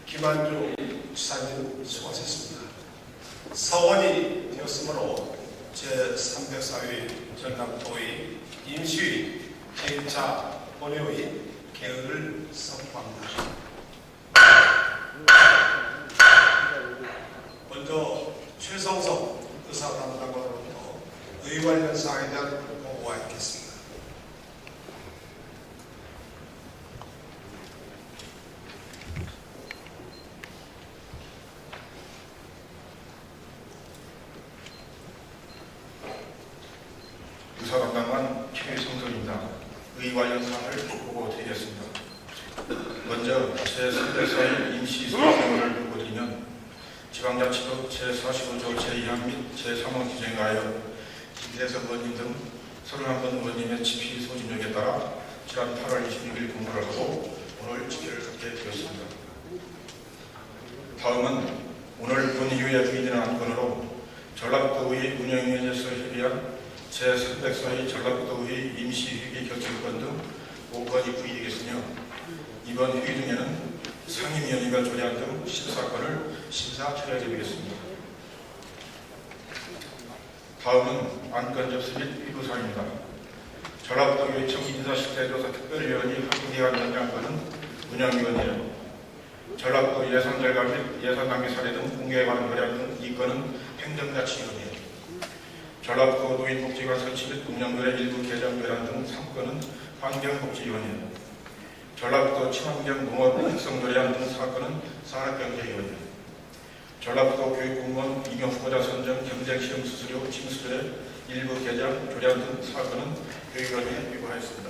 김한주 지사님 수고하셨습니다. 서원이 되었으므로 제304회 전남도의 임시회 제1차 본회의 개의를 선포합니다. 먼저 최성석 의사담당관으로부터 의 관련 사항에 대한 보고가 있겠습니다. 의사담당관 최성석입니다. 의 관련 사항을 보고드리겠습니다. 먼저 제304회 임시소집회를 보고드리면 지방자치법 제45조 제2항 및 제3호 규정에 의하여 김대석 의원님 등 31번 의원님의 집회 소집력에 따라 지난 8월 26일 공고를 하고 오늘 집회를 갖게 되었습니다. 다음은 오늘 본회의에 주의되는 안건으로 전라북도의 운영위원회에서 협의한 제304회 전라북도의 임시회기 결정권 등 5건이 부의되겠으며 이번 회의 중에는 상임위원회가 조례안 등 14건을 심사 처리하게 되겠습니다. 다음은 안건 접수 및 회부사항입니다. 전라북도의 청인사실태조사 특별위원회 학기기간 연장권은 운영위원회요. 전라북도 예산 절감 및 예산 낭비 사례 등 공개에 관한 조례안 등 2건은 행정자치위원회요. 전라북도 노인복지관 설치 및 운영조례 일부 개정 조례안 등 3건은 환경복지위원회요. 전라북도 친환경 농업 육성조례안 등 4건은 산업경제위원회, 전라북도 교육공무원 임용후보자 선정 경쟁시험 수수료 징수조례 일부 개정 조례안 등 4건은 교육위원회에 위고하였습니다.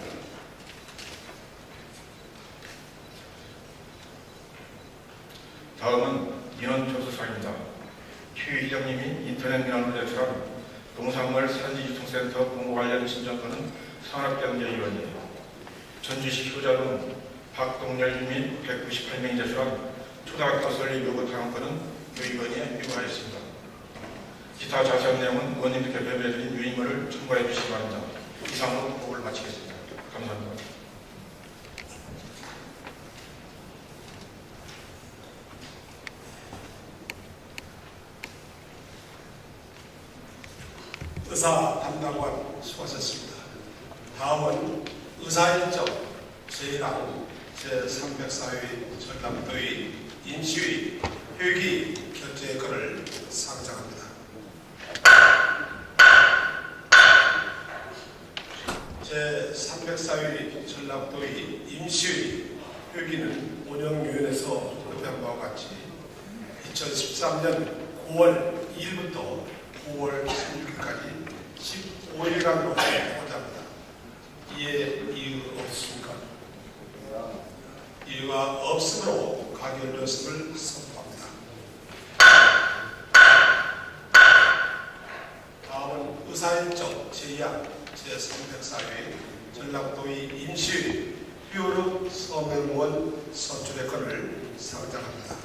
다음은 민원조서사입니다. 최 회장님이 인터넷 민원을 제출한 농산물 산지유통센터 공고 관련 신청권은 산업경제위원회, 전주시 효자동 박동열 주민 198명이 제출한 초등학교 설립 요구 당원권은 교육위원회에 위고하였습니다. 기타 자세한 내용은 의원님들께 배부해드린 유인물을 첨부해 주시기 바랍니다. 이상으로 보고를 마치겠습니다. 감사합니다. 의사 담당관 수고하셨습니다. 다음은 의사일정 제1항 제304회 전남도의 임시회 회기 결재건을 상정합니다. 제304회 전남도의 임시회 회기는 운영위원회에서 언급한 바와 같이 2013년 9월 2일부터 9월 16일까지 15일간으로 하고자 합니다. 이에 이유가 없습니까? 이유가 없으므로 가결되었음을 선포합니다. 다음은 의사일정 제2항 제304회 전라북도의 임시회 휘오르 서명원 선출의 건을 상정합니다.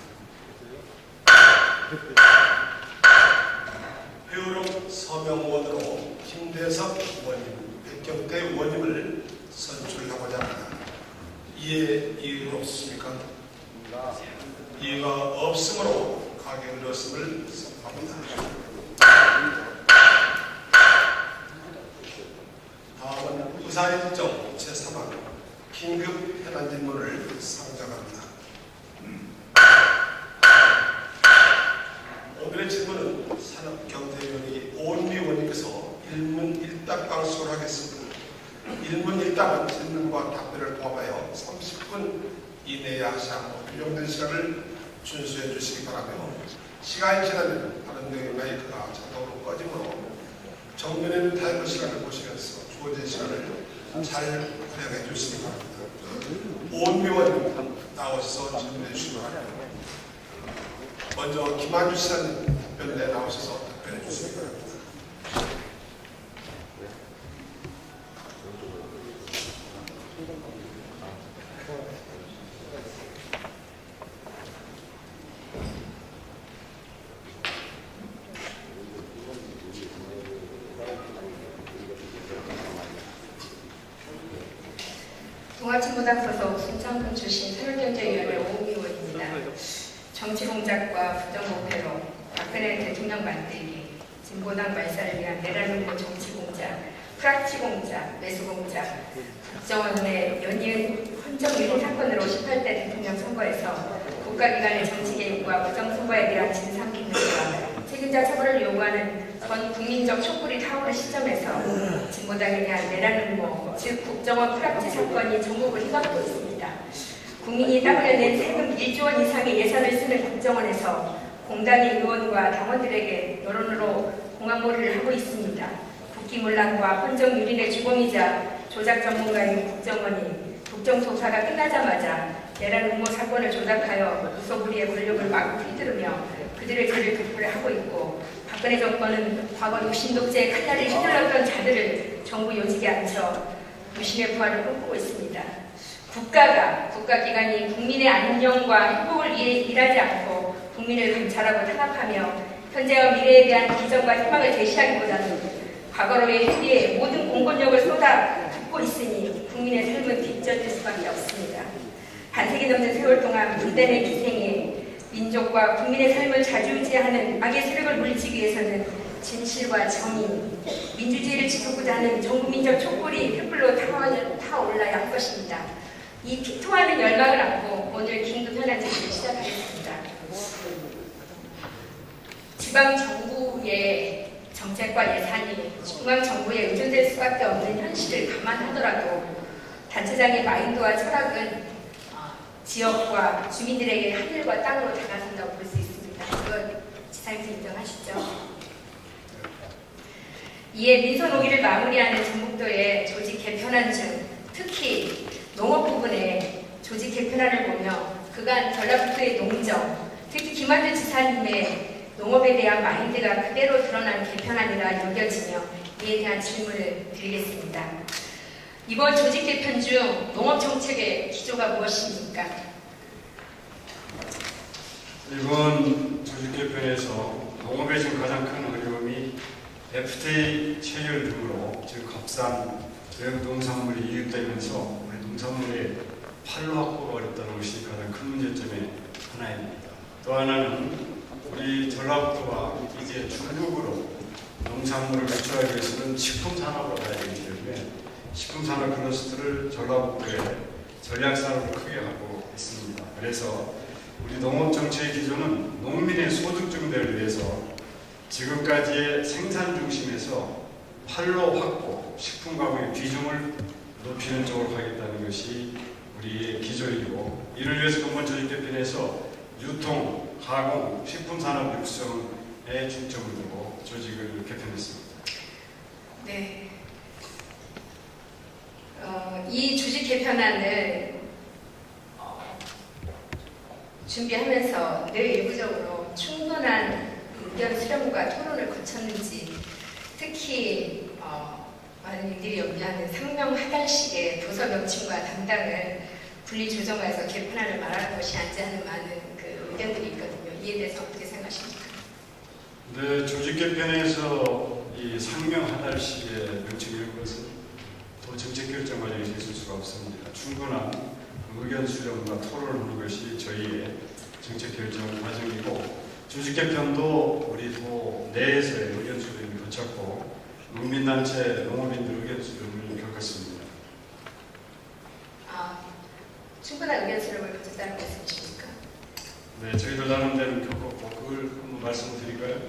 회오록 서명원으로 김대석 의원님, 백경태 의원님을 선출하고자 합니다. 이에 이유가 없습니까? 이유가 없으므로 가결되었음을 선포합니다. 다음은 의사일정 제3항 긴급 현안 질문을 상정합니다. 오늘의 질문은 산업경제위원회 오은미 의원님께서 일문일답 방식으로 하겠습니다. 일문일답은 질문과 답변을 포함하여 30분 이내에 하셔야 하고 규정된 시간을 준수해 주시기 바라며 시간이 지나면 다른 내용의 마이크가 자동으로 꺼지므로 정면에 있는 타이머 시간을 보시면서 주어진 시간을 잘 활용해 주시기 바랍니다. 오은미 의원님 나오셔서 질문해 주시기 바랍니다. 먼저 김한주 시사님 답변에 나오셔서 답변해 주시기 바랍니다. 동아친구당 소속 순천군 출신 산업경제위원회 오은미 의원입니다. 정치 공작과 부정부패로 박근혜 대통령 만들기, 진보당 말살을 위한 내란음모 정치 공작, 프락치 공작, 매수 공작, 국정원의 연이은 헌정유린 사건으로 18대 대통령 선거에서 국가기관의 정치 개입과 부정선거에 대한 진상규명과 책임자 처벌을 요구하는 전 국민적 촛불이 타오른 시점에서 진보당에 대한 내란음모, 즉 국정원 프락치 사건이 전국을 휘감고 있습니다. 국민이 땀 흘려 낸 세금 1조 원 이상의 예산을 쓰는 국정원에서 공당의 의원과 당원들에게 여론으로 공안몰이를 하고 있습니다. 국기문란과 헌정유린의 주범이자 조작 전문가인 국정원이 국정조사가 끝나자마자 내란 음모 사건을 조작하여 무소불위의 권력을 마구 휘두르며 그들의 죄를 극복하고 있고, 박근혜 정권은 과거 육신 독재의 칼날을 휘둘렀던 자들을 정부 요직에 앉혀 유신의 부활을 꿈꾸고 있습니다. 국가기관이 국민의 안녕과 행복을 위해 일하지 않고 국민을 감찰하고 탄압하며 현재와 미래에 대한 비전과 희망을 제시하기보다는 과거로의 행위에 모든 공권력을 쏟아붓고 있으니 국민의 삶은 빚져질 수밖에 없습니다. 반세기 넘는 세월 동안 분단의 기생에 민족과 국민의 삶을 좌지우지하는 악의 세력을 물리치기 위해서는 진실과 정의, 민주주의를 지키고자 하는 전국민적 촛불이 횃불로 타올라야 할 것입니다. 이 피토하는 열망을 안고 오늘 긴급 현안질의를 시작하겠습니다. 지방 정부의 정책과 예산이 중앙 정부에 의존될 수밖에 없는 현실을 감안하더라도 단체장의 마인드와 철학은 지역과 주민들에게 하늘과 땅으로 다가선다고 볼 수 있습니다. 이거 지사님도 인정하시죠? 이에 민소노기를 마무리하는 전북도의 조직 개편안 중 특히 농업 부분의 조직 개편안을 보며 그간 전라북도의 농정, 특히 김한주 지사님의 농업에 대한 마인드가 그대로 드러난 개편안이라 여겨지며 이에 대한 질문을 드리겠습니다. 이번 조직 개편 중 농업 정책의 기조가 무엇입니까? 이번 조직 개편에서 농업의 지금 가장 큰 어려움이 FTA 체결 등으로 즉 값싼 외국 농산물이 유입되면서 우리 농산물의 판로 확보가 어렵다는 것이 가장 큰 문제점의 하나입니다. 또 하나는 우리 전라북도가 이제 중국으로 농산물을 배출하기 위해서는 식품산업으로 가야 되기 때문에 식품산업 클러스터를 전라북도에 전략산업을 크게 하고 있습니다. 그래서 우리 농업정책의 기조는 농민의 소득 증대를 위해서 지금까지의 생산 중심에서 판로 확보, 식품 가공의 비중을 높이는 쪽으로 하겠다는 것이 우리의 기조이고, 이를 위해서 근본 조직 개편에서 유통, 가공, 식품산업 육성에 중점을 두고 조직을 개편했습니다. 네. 이 조직 개편안을 준비하면서 내외부적으로 충분한 의견 수렴과 토론을 거쳤는지, 특히 많은 이들이 염려하는 상명하달식의 부서 명칭과 담당을 분리 조정해서 개편안을 말하는 것이 아니지 하는 많은 그 의견들이 있거든요. 이에 대해서 어떻게 생각하십니까? 네, 조직 개편에서 이 상명하달식의 명칭이라는 것은 또 정책 결정 과정에서 있을 수가 없습니다. 충분한 의견 수렴과 토론을 하는 것이 저희의 정책 결정 과정이고, 조직 개편도 우리 도 내에서의 의견 수렴이 거쳤고 농민단체, 농업인들 의견 수렴을 겪었습니다. 충분한 의견 수렴을 거쳤다는 말씀이십니까? 네, 저희도 나름대로 겪었고, 그걸 한번 말씀드릴까요?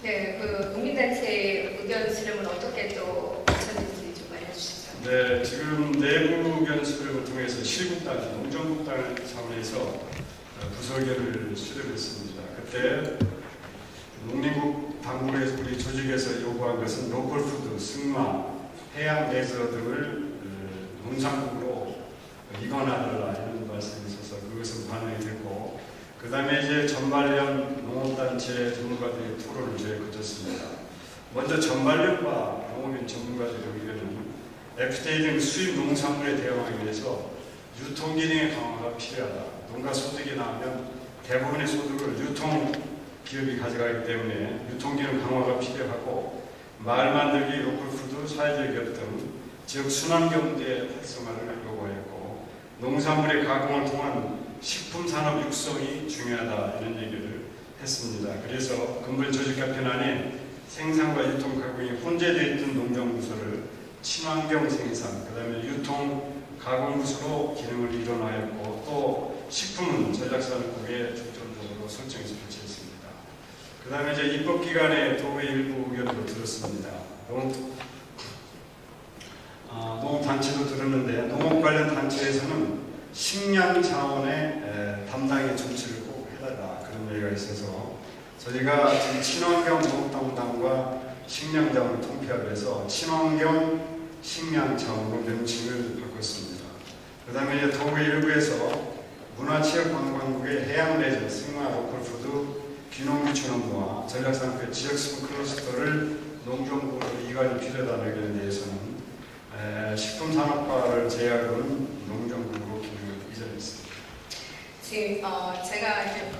네, 그 농민단체의 의견 수렴은 어떻게 또 거쳤는지 좀 알려주시죠. 네, 지금 내부 의견 수렴을 통해서 실국단, 농정국단 차원에서 부서 의견을 수렴했습니다. 그때 농림국 당국에서 우리 조직에서 요구한 것은 로컬푸드, 승마, 해양 레저 등을 농산국으로 이관하라 이런 말씀이 있어서 그것은 반영이 됐고, 그 다음에 이제 전반련 농업단체 전문가들의 토론을 저희 거쳤습니다. 먼저 전반련과 농업인 전문가들의 의견은 FTA 등 수입 농산물에 대응하기 위해서 유통기능의 강화가 필요하다. 농가 소득이 나오면 대부분의 소득을 유통 기업이 가져가기 때문에 유통기능 강화가 필요하고, 마을 만들기, 로컬푸드, 사회적 기업 등 지역 순환경제 활성화를 요구하였고, 농산물의 가공을 통한 식품 산업 육성이 중요하다 이런 얘기를 했습니다. 그래서 근본 조직 개편안에 생산과 유통 가공이 혼재되어 있던 농정부서를 친환경 생산, 그다음에 유통 가공부서로 기능을 이뤄나였고 또 식품은 전략산업국에 중점적으로 설정해서 배치했습니다. 그다음에 이제 입법기관의 도의 일부 의견도 들었습니다. 농업단체도 들었는데 농업 관련 단체에서는 식량 자원의 담당의 조치를 꼭 해달라 그런 얘기가 있어서 저희가 지금 친환경 농업담당과 식량 자원을 통폐합해서 친환경 식량 자원으로 명칭을 바꿨습니다. 그 다음에 이제 도의 일부에서 문화체육관광국의 해양 레저, 승마, 로컬푸드, 귀농귀촌업무와 전략산업의 지역수분 클러스터를 농정부로 이관이 필요하다는 의견에 대해서는 식품산업과를 제약은 농정부로 기능을 이전했습니다. 지금 제가 이제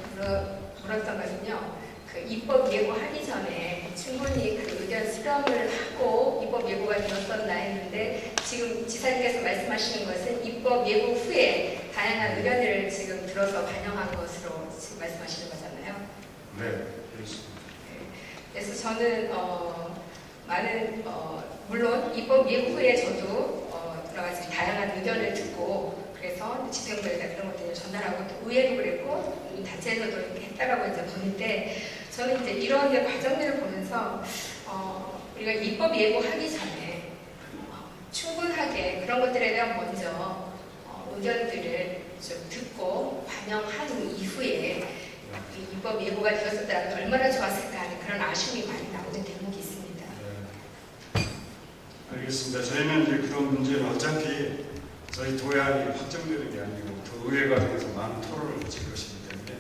물었던 것은요. 그 입법 예고하기 전에 충분히 그 의견 수렴을 하고 입법 예고가 되었었나 했는데 지금 지사님께서 말씀하시는 것은 입법 예고 후에 다양한 의견들을 지금 들어서 반영한 것으로 지금 말씀하시는 거잖아요. 네, 그렇습니다. 그래서 저는 많은 물론 입법 예고 후에 저도 여러 가지 다양한 의견을 듣고 그래서 지정부에다 그런 것들을 전달하고 또 의회도 그랬고 단체에서도 이렇게 했다라고 이제 보는데 저는 이제 이런 과정들을 보면서 우리가 입법 예고하기 전에 충분하게 그런 것들에 대한 먼저 의견들을 좀 듣고 반영한 이후에 입법 예고가 되었었다면 얼마나 좋았을까 하는 그런 아쉬움이 많이 나오는 대목이 있습니다. 네. 알겠습니다. 저희는 이제 그런 문제는 어차피 저희 도약이 확정되는 게 아니고 더 의회 과정에서 많은 토론을 거칠 것이기 때문에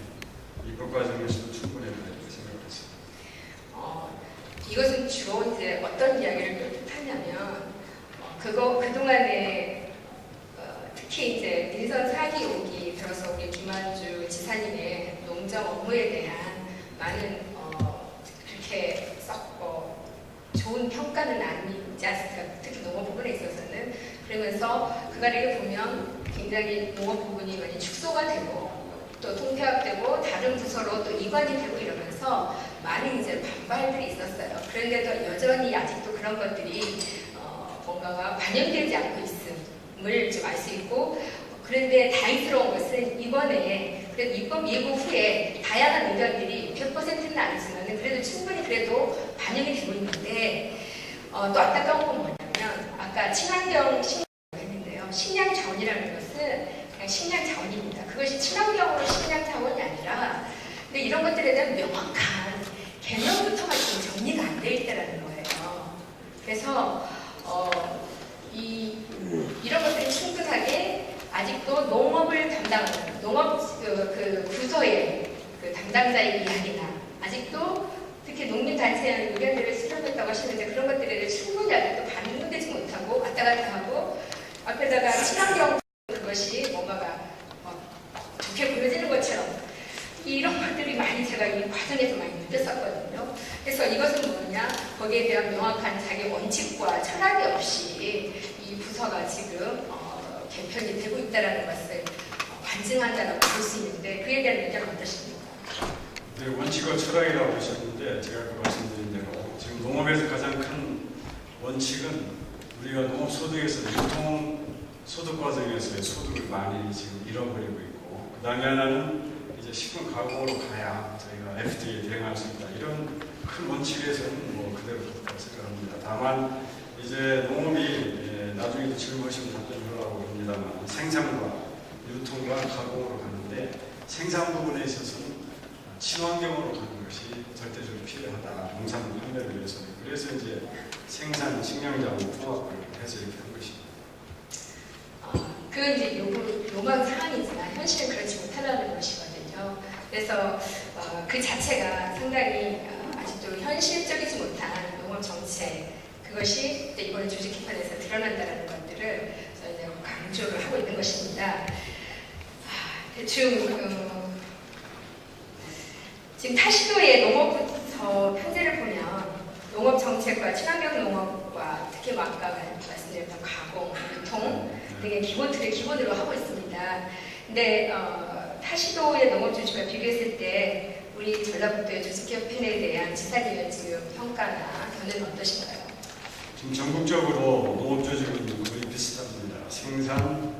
입법 과정에서도 충분히 된다고 생각했습니다. 이것은 주로 이제 어떤 이야기를 뜻하냐면 그동안에 특히 이제 민선 4기 5기 들어서 우리 김한주 지사님의 농정 업무에 대한 많은 그렇게 썩 좋은 평가는 아니지 않습니까? 특히 농업 부분에 있어서는. 그러면서 그간에 보면 굉장히 농업 부분이 많이 축소가 되고 또 통폐합되고 다른 부서로 또 이관이 되고 이러면서 많은 이제 반발들이 있었어요. 그런데도 여전히 아직도 그런 것들이 뭔가가 반영되지 않고 있음을 좀 알 수 있고 그런데 다행스러운 것은 이번에 그래도 입법 예고 후에 다양한 의견들이 100%는 아니지만 그래도 충분히 그래도 반영이 되고 있는데 또 안타까운 건 뭐냐면 아까 친환경 식량이라고 했는데요. 식량 자원이라는 것은 그냥 식량 자원입니다. 그것이 친환경으로 식량 자원이 아니라 근데 이런 것들에 대한 명확한 개념부터가 지금 정리가 안 돼 있다는 거예요. 그래서 이런 것들이 충분하게 아직도 농업을 담당하는 농업 그 부서의 그 담당자의 이야기나 아직도 특히 농민단체의 의견들을 수렴했다고 하시는데 그런 것들에 대해 충분히 아직도 반영되지 못하고 왔다 갔다 하고 앞에다가 친환경 그것이 뭔가가 좋게 보여지는 것처럼 이런 것들이 많이 제가 이 과정에서 많이 느꼈었거든요. 그래서 이것은 뭐냐 거기에 대한 명확한 자기 원칙과 철학이 없이 이 부서가 지금 개편이 되고 있다는 것을 반증한다고 볼 수 있는데 그에 대한 의견은 어떠십니까? 네, 원칙과 철학이라고 하셨는데 제가 그 말씀드린 대로 지금 농업에서 가장 큰 원칙은 우리가 농업 소득에서 유통 소득 과정에서의 소득을 많이 지금 잃어버리고 있고 그 다음에 하나는 이제 식품 가공으로 가야 저희가 FTA에 대응할 수 있다 이런 큰 원칙에서는 뭐 그대로 그렇다고 생각합니다. 다만 이제 농업이 나중에도 질문하시면 답변하려고 합니다만 생산과 유통과 가공으로 가는데 생산 부분에 있어서는 친환경으로 가는 것이 절대적으로 필요하다. 농산물 판매를 위해서는. 그래서 이제 생산, 식량자원 통합을 해서 이렇게 한 것입니다. 그건 이제 요망 사항이지만 현실은 그렇지 못하다는 것이거든요. 그래서 그 자체가 상당히 아직도 현실적이지 못한 농업 정책 그것이 이번에 조직 개편에서 드러난다는 것들을 저희가 강조를 하고 있는 것입니다. 대충 지금 타시도의 농업부터 편제를 보면 농업 정책과 친환경 농업과 특히 아까 말씀드렸던 가공, 유통 등의 기본 틀을 기본으로 하고 있습니다. 근데 타시도의 농업조직과 비교했을 때 우리 전라북도의 조직개편에 대한 지사님의 지금 평가나 견해는 어떠신가요? 지금 전국적으로 농업조직은 거의 비슷합니다. 생산,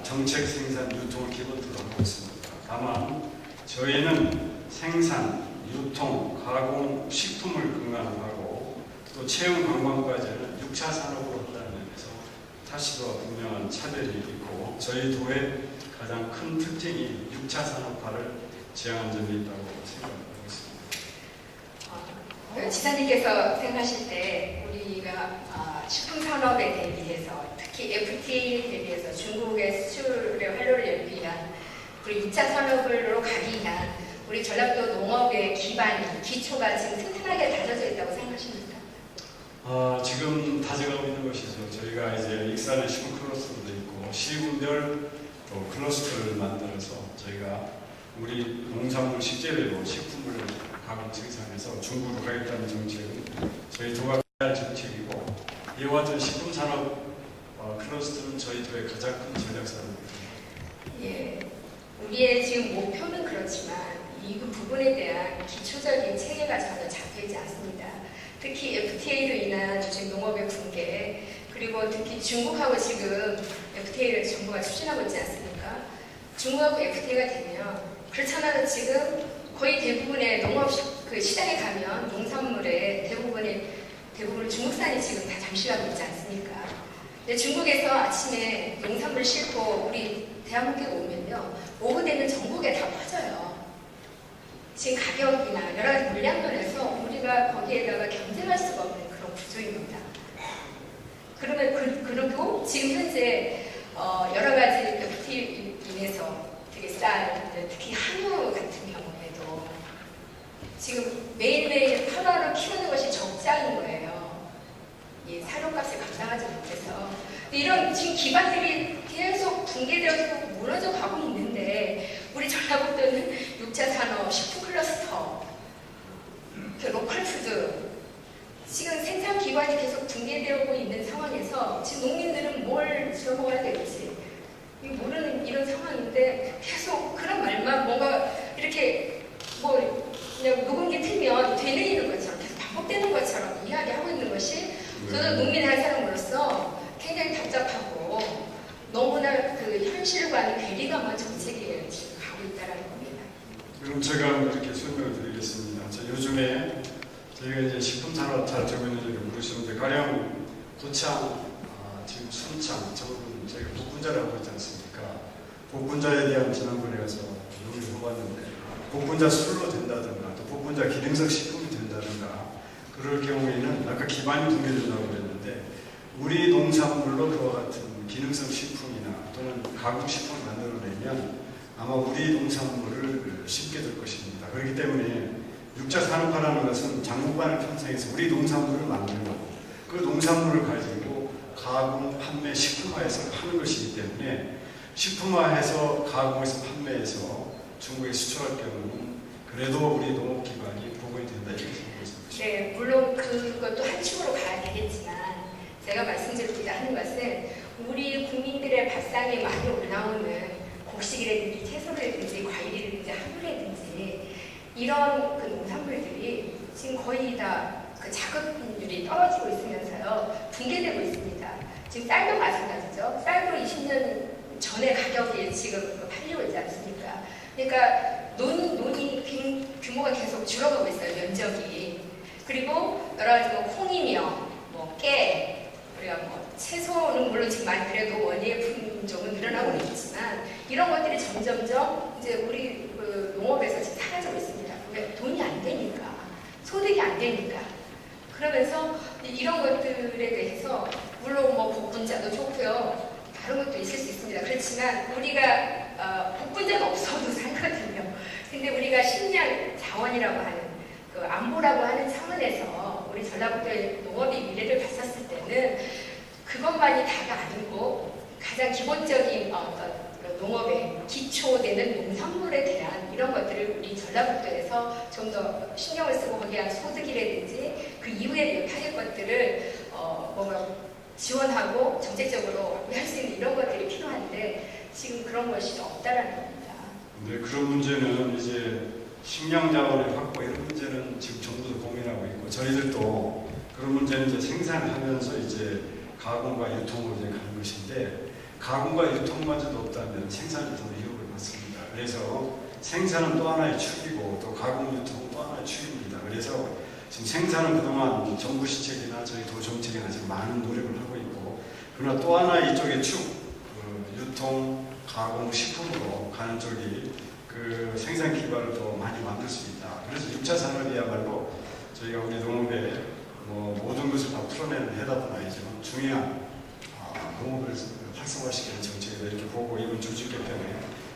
정책 생산, 유통을 기본으로 하고 있습니다. 다만 저희는 생산, 유통, 가공, 식품을 근간하고 또 체험 관광까지는 6차 산업으로 한다는 점에서 타시도와 분명한 차별이 있고 저희 도의 가장 큰 특징이 6차 산업화를 지향한 점이 있다고 생각하고 있습니다. 지사님께서 생각하실 때 우리가 식품 산업에 대비해서 특히 FTA에 대비해서 중국의 수출의 활로를 열기 위한 그리고 2차 산업으로 가기 위한 우리 전라도 농업의 기반이 기초가 지금 튼튼하게 다져져 있다고 생각하십니까? 지금 다져가고 있는 것이죠. 저희가 이제 익산의 식품 클러스터도 있고 시군별 또 클러스터를 만들어서 저희가 우리 농산물 식재료로 식품을 가공 생산해서 중국으로 가겠다는 정책은 저희 도가 할 정책이고 이와 같은 식품 산업 클러스터는 저희 도의 가장 큰 전략 산업입니다. 예, 우리의 지금 목표는 그렇지만 이 부분에 대한 기초적인 체계가 전혀 잡혀있지 않습니다. 특히 FTA로 인한 지금 농업의 붕괴 그리고 특히 중국하고 지금 FTA를 정부가 추진하고 있지 않습니까? 중국하고 FTA가 되면 그렇잖아요. 지금 거의 대부분의 농업 그 시장에 가면 농산물의 대부분 중국산이 지금 다 잠식하고 있지 않습니까? 근데 중국에서 아침에 농산물 싣고 우리 대한민국에 오면요, 오후 되면 전국에 다 퍼져요. 지금 가격이나 여러 가지 물량면에서 우리가 거기에다가 경쟁할 수가 없는 그런 구조입니다. 그리고 지금 현재 여러 가지 FTA 인해서 되게 쌀, 특히 한우 같은 경우에도 지금 매일매일 8원을 키우는 것이 적자인 거예요. 이 사료값을 감당하지 못해서. 이런 지금 기반들이 계속 붕괴되어서 무너져 가고 있는데 우리 전라북도는 6차 산업, 식품 클러스터, 로컬푸드 지금 생산 기반이 계속 붕괴되고 있는 상황에서 지금 농민들은 뭘 지어먹어야 될지 모르는 이런 상황인데 계속 그런 말만 뭔가 이렇게 뭐 그냥 녹음기 틀면 되뇌이는 것처럼 계속 반복되는 것처럼 이야기하고 있는 것이 저는 농민의 한 사람으로서 굉장히 답답하고 너무나 그 현실과는 괴리감한 정책에 지금 가고 있다는 겁니다. 그럼 제가 이렇게 설명을 드리겠습니다. 요즘에 저희가 이제 식품산업 잘 되고 있는지 모르시는데 가령 고창, 지금 순창, 전북은 저희가 복분자를 하고 있지 않습니까? 복분자에 대한 지난번에 가서 논의를 해봤는데 복분자 술로 된다든가 또 복분자 기능성 식품이 된다든가 그럴 경우에는 아까 기반이 붕괴된다고 그랬는데 우리 농산물로 그와 같은 기능성 식품이나 또는 가공 식품을 만들어내면 아마 우리 농산물을 쉽게 될 것입니다. 그렇기 때문에 6차 산업화라는 것은 장목반을 편성해서 우리 농산물을 만들고 그 농산물을 가지고 가공, 판매, 식품화해서 하는 것이기 때문에 식품화해서 가공해서 판매해서 중국에 수출할 경우는 그래도 우리 농업 기반이 복원이 된다 이렇게 생각하고 있습니다. 네, 물론 그것도 한 축으로 가야 되겠지만 제가 말씀드리고자 하는 것은 우리 국민들의 밥상에 많이 올라오는 곡식이라든지 채소라든지 과일이라든지 한우라든지 이런 그 농산물들이 지금 거의 다 그 자급률이 떨어지고 있으면서요 붕괴되고 있습니다. 지금 쌀도 마찬가지죠. 쌀도 20년 전의 가격이 지금 팔리고 있지 않습니까? 그러니까 논이 규모가 계속 줄어가고 있어요. 면적이. 그리고 여러 가지 뭐 콩이며 뭐 깨, 우리가 뭐 채소는 물론 지금 많이 그래도 원예 품종은 늘어나고 있지만 이런 것들이 점점점 이제 우리 그 농업에서 지금 사라지고 있습니다. 왜? 돈이 안 되니까, 소득이 안 되니까. 그러면서 이런 것들에 대해서 물론 뭐 복분자도 좋고요. 다른 것도 있을 수 있습니다. 그렇지만 우리가 복분자가 없어도 살거든요. 근데 우리가 식량 자원이라고 하는 그 안보라고 하는 차원에서 우리 전라북도의 농업의 미래를 봤었을 때는 그것만이 다가 아니고 가장 기본적인 어떤 농업의 기초되는 농산물에 대한 이런 것들을 우리 전라북도에서 좀 더 신경을 쓰고 거기에 소득이라든지 그 이후에 타격 것들을 뭔가 지원하고 정책적으로 할 수 있는 이런 것들이 필요한데 지금 그런 것이 없다라는 겁니다. 네, 그런 문제는 이제 식량 자원의 확보 이런 문제는 지금 정부도 고민하고 있고 저희들도 그런 문제는 이제 생산하면서 이제 가공과 유통으로 이제 가는 것인데 가공과 유통마저도 없다면 생산이 더 위협을 받습니다. 그래서 생산은 또 하나의 축이고 또 가공 유통은 또 하나의 축입니다. 그래서 지금 생산은 그동안 정부 시책이나 저희 도 정책이나 지금 많은 노력을 하고 있고 그러나 또 하나 이쪽의 축 유통, 가공, 식품으로 가는 쪽이 그 생산 기반을 더 많이 만들 수 있다. 그래서 6차 산업이야말로 저희가 우리 농업에 뭐 모든 것을 다 풀어내는 해답은 아니지만 중요한 농업을 활성화시키는 정책이다 이렇게 보고 이번 조직 개편에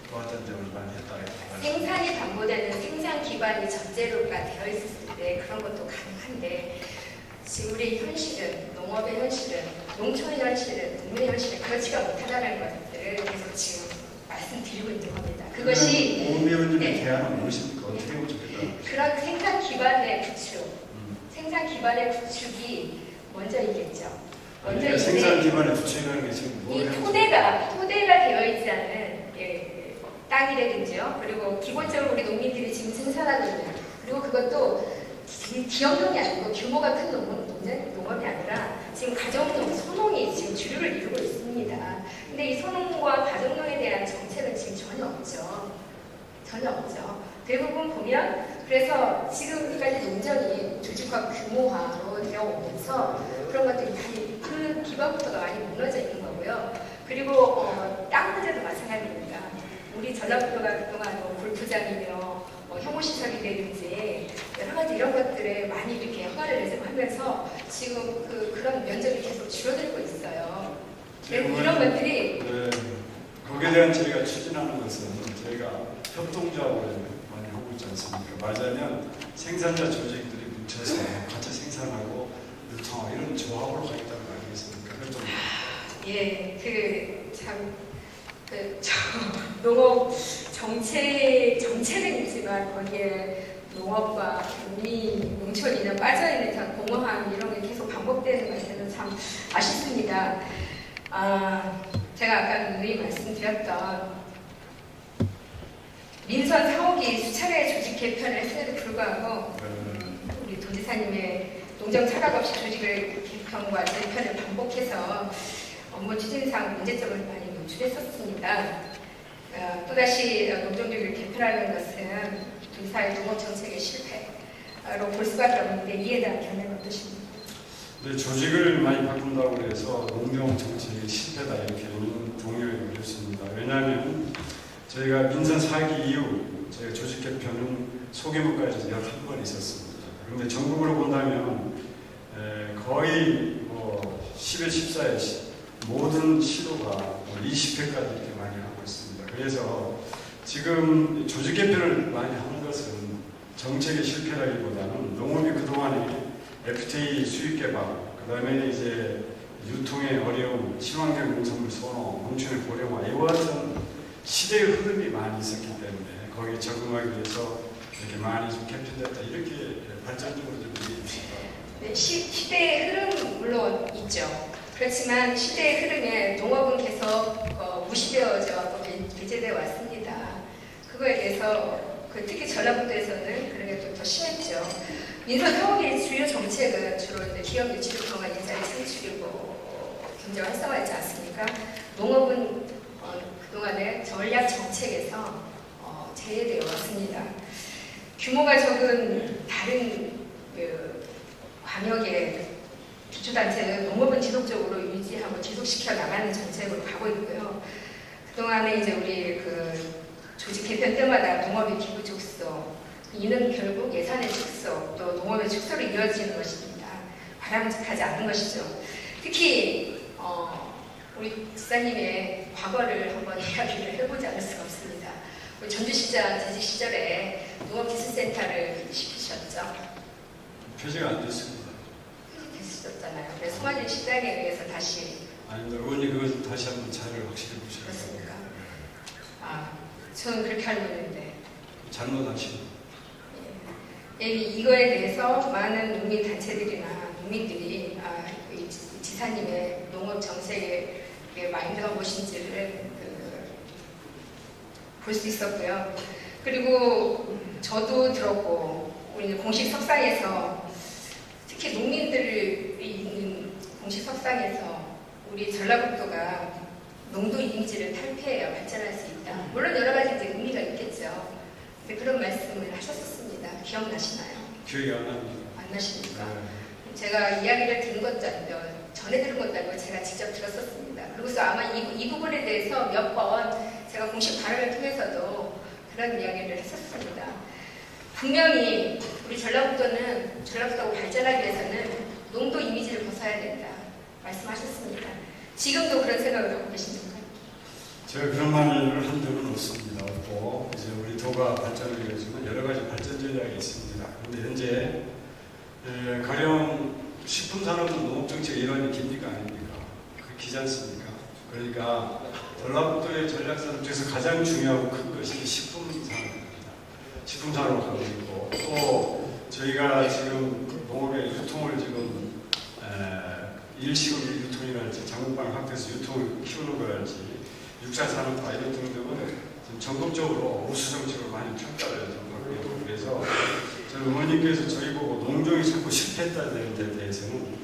도왔던 점을 많이 했다. 생산이 반복되는 생산 기반이 전제로가 되어 있을 때 그런 것도 가능한데 지금 우리 현실은 농업의 현실은 농촌의 현실은 국민의 현실은 그렇지가 못하다는 것들을 계속 지금 말씀드리고 있는 겁니다. 그것이 오미원님의 대안은 무엇입니까? 어떻게 하면 좋겠다? 그런 생산 기반의 구축, 생산 기반의 구축이 먼저 있겠죠. 먼저 생산 기반의 구축이라는 게 지금 이 뭘 토대가 되어 있지 않은 땅이라든지요. 그리고 기본적으로 우리 농민들이 지금 생산하고 있는 그리고 그것도 기업농이 아니고 규모가 큰 농업이 아니라 지금 가정농, 소농이 지금 주류를 이루고 있습니다. 근데 이 소농과 가정농에 대한 정책은 지금 전혀 없죠. 전혀 없죠. 대부분 보면 그래서 지금까지 농정이 조직화 규모화로 되어 오면서 그런 것들이 많이 그 기반부터가 많이 무너져 있는 거고요. 그리고 땅 문제도 마찬가지입니다. 우리 전라북도가 그동안 골프장이며 혐오시설이라든지 여러 가지 이런 것들에 많이 이렇게 허가를 내세하면서 지금 그런 면적이 계속 줄어들고 있어요. 이런 것들이 거기에 대한 저희가 추진하는 것은 저희가 협동조합을 많이 하고 있지 않습니까? 말하자면 생산자 조직들이 뭉쳐서 같이 생산하고 유통 이런 조합으로 가겠다는 거 아니겠습니까? 농업 정책은 있지만 거기에 농업과 농촌이나 빠져있는 참 공허함 이런 게 계속 반복되는 것은 참 아쉽습니다. 제가 아까 누이 말씀드렸던 민선 사옥이 수차례 조직 개편을 했음에도 불구하고 우리 도지사님의 농정 차각 없이 조직을 개편과 재편을 반복해서 업무 추진상 문제점을 많이 노출했었습니다. 또다시 농정조직을 개편하는 것은 도지사의 농업 정책의 실패로 볼 수밖에 없는데 이에 대한 견해는 어떠십니까? 네, 조직을 많이 바꾼다고 해서 농경 정책이 실패다 이렇게는 동의를 드렸습니다. 왜냐하면 저희가 민선 4기 이후 저희가 조직 개편은 소규모까지 약 한 번 있었습니다. 그런데 전국으로 본다면 거의 10회, 14회 모든 시도가 20회까지 이렇게 많이 하고 있습니다. 그래서 지금 조직 개편을 많이 하는 것은 정책의 실패라기보다는 농업이 그동안에 FTA 수입 개발, 그 다음에 이제 유통의 어려움, 친환경 농산물 선호, 농촌의 고령화 이와 같은 시대의 흐름이 많이 있었기 때문에 거기에 적응하기 위해서 이렇게 많이 좀 개편됐다 이렇게 발전적으로 좀 얘기해주시다. 네, 시대의 흐름 물론 있죠. 그렇지만 시대의 흐름에 농업은 계속 무시되어져 왔고 배제되어 왔습니다. 그거에 대해서 특히 전라북도에서는 그런 게 좀 더 심했죠. 민선 사옥의 주요 정책은 주로 이제 기업 유치를 통한 일자리 창출이고 경제 활성화이지 않습니까? 농업은 그동안의 전략 정책에서 제외되어 왔습니다. 규모가 적은 다른 광역의 주주단체는 농업은 지속적으로 유지하고 지속시켜 나가는 정책으로 가고 있고요. 그동안에 이제 우리 조직 개편 때마다 농업의 기부 축소, 이는 결국 예산의 축소, 또 농업의 축소로 이어지는 것입니다. 바람직하지 않은 것이죠. 특히 우리 지사님의 과거를 한번 이야기를 해보지 않을 수가 없습니다. 우리 전주시장 재직 시절에 농업기술센터를 시키셨죠. 표시가 안 됐습니다. 됐었잖아요. 그래서 송화진 시장에 의해서 다시. 아닙니다. 의원님 그거 다시 한번 자료를 확실히 보셔야 그렇습니까? 저는 그렇게 알고 있는데. 잘못하신. 이거에 대해서 많은 농민 단체들이나 농민들이 이 지사님의 농업 정책의 마인드가 무엇인지를 볼 수 있었고요. 그리고 저도 들었고 우리 공식 석상에서 특히 농민들이 있는 공식 석상에서 우리 전라북도가 농도 이미지를 탈피해야 발전할 수 있다. 물론 여러 가지 이제 의미가 있겠죠. 근데 그런 말씀을 하셨었습니다. 기억나시나요? 기억이 안 납니다. 안 나십니까? 네. 제가 이야기를 들은 것도 아니고 전에 들은 것도 아니고 제가 직접 들었었습니다. 그리고서 아마 이 부분에 대해서 몇 번 제가 공식 발언을 통해서도 그런 이야기를 했었습니다. 분명히 우리 전라북도가 발전하기 위해서는 농도 이미지를 벗어야 된다 말씀하셨습니다. 지금도 그런 생각을 갖고 계십니까? 제가 그런 말을 한 적은 없습니다. 없고 이제 우리 도가 발전을 위해서는 여러 가지 발전 전략이 있습니다. 그런데 현재 가령 식품산업은 농업정책의 일환이 깁니까 아닙니까? 그 기지 않습니까? 그러니까 전라북도의 전략산업 중에서 가장 중요하고 큰 것이 식품산업입니다. 식품산업을 하고 있고 또 저희가 지금 농업의 유통을 지금 일식으로 유통이랄지 장목방을 확대해서 유통을 키우는 거랄지 육사산업화 이런 등등은 지금 전국적으로 우수 정책으로 많이 평가를 받고 있고 그래서 저희 어머님께서 저희 보고 농종이 자꾸 실패했다는 데 대해서는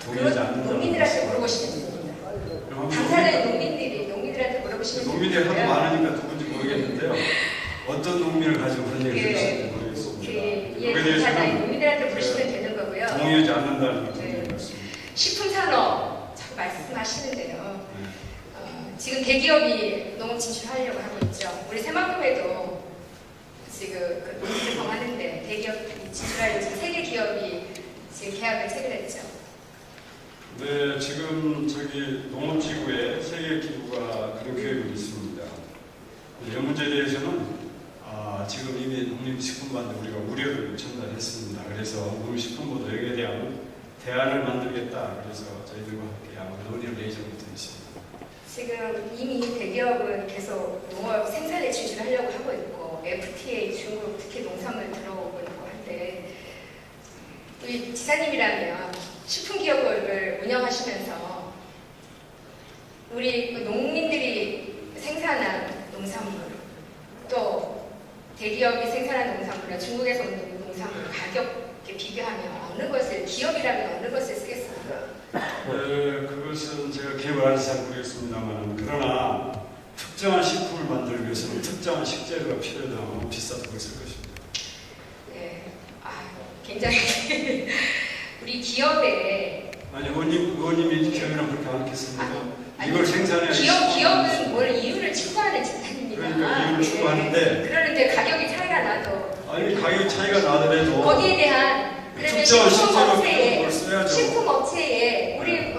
동의하지 않는다. 농민들한테 물어보시면 됩니다. 당사자의 농민들한테 물어보시면 됩니다. 농민들이 하도 많으니까 누군지 모르겠는데요. 어떤 농민을 가지고 그런 얘기를 하실지 모르겠습니다. 여기에 대해서는 농민들한테 물으시면 되는 거고요. 동의하지 않는다는 걸 말씀입니다. 식품산업 자꾸 말씀하시는데요. 지금 대기업이 농업 진출하려고 하고 있죠. 우리 새만금에도 지금 그 농지를 정하는데 대기업이 진출하려고 지금 세계 기업이 지금 계약을 체결했죠. 네, 지금 저기 농업지구에 세계 기구가 그런 계획이 있습니다. 이 문제에 대해서는 지금 이미 농림식품부한테 우리가 우려를 전달했습니다. 그래서 농림식품부도 여기에 대한 대안을 만들겠다. 그래서 저희들과 함께 아마 논의를 예정부터 있습니다. 지금 이미 대기업은 계속 농업 생산에 진출하려고 하고 있고 FTA 중국 특히 농산물 들어오고 있고 한데 우리 지사님이라면 식품기업을 운영하시면서 우리 농민들이 생산한 농산물 또 대기업이 생산한 농산물과 중국에서 오는 농산물 가격 비교하면 어느 것을 기업이라면 어느 것을 쓰겠습니까? 그것은 제가 기억을 안 해서 잘 모르겠습니다만 그러나 특정한 식품을 만들기 위해서는 특정한 식재료가 필요하다면 비싸다고 있을 것입니다. 네, 굉장히 우리 기업에 아니 의원님이 기업이랑 그렇게 안 했겠습니까? 이걸 생산해야 기업은 뭘 이유를 추구하는 집단입니다. 그러니까 이유를 추구하는데 그러는데 가격이 차이가 나도 아니 가격 차이가 나더라도 거기에 대한 그러면 식품업체에 우리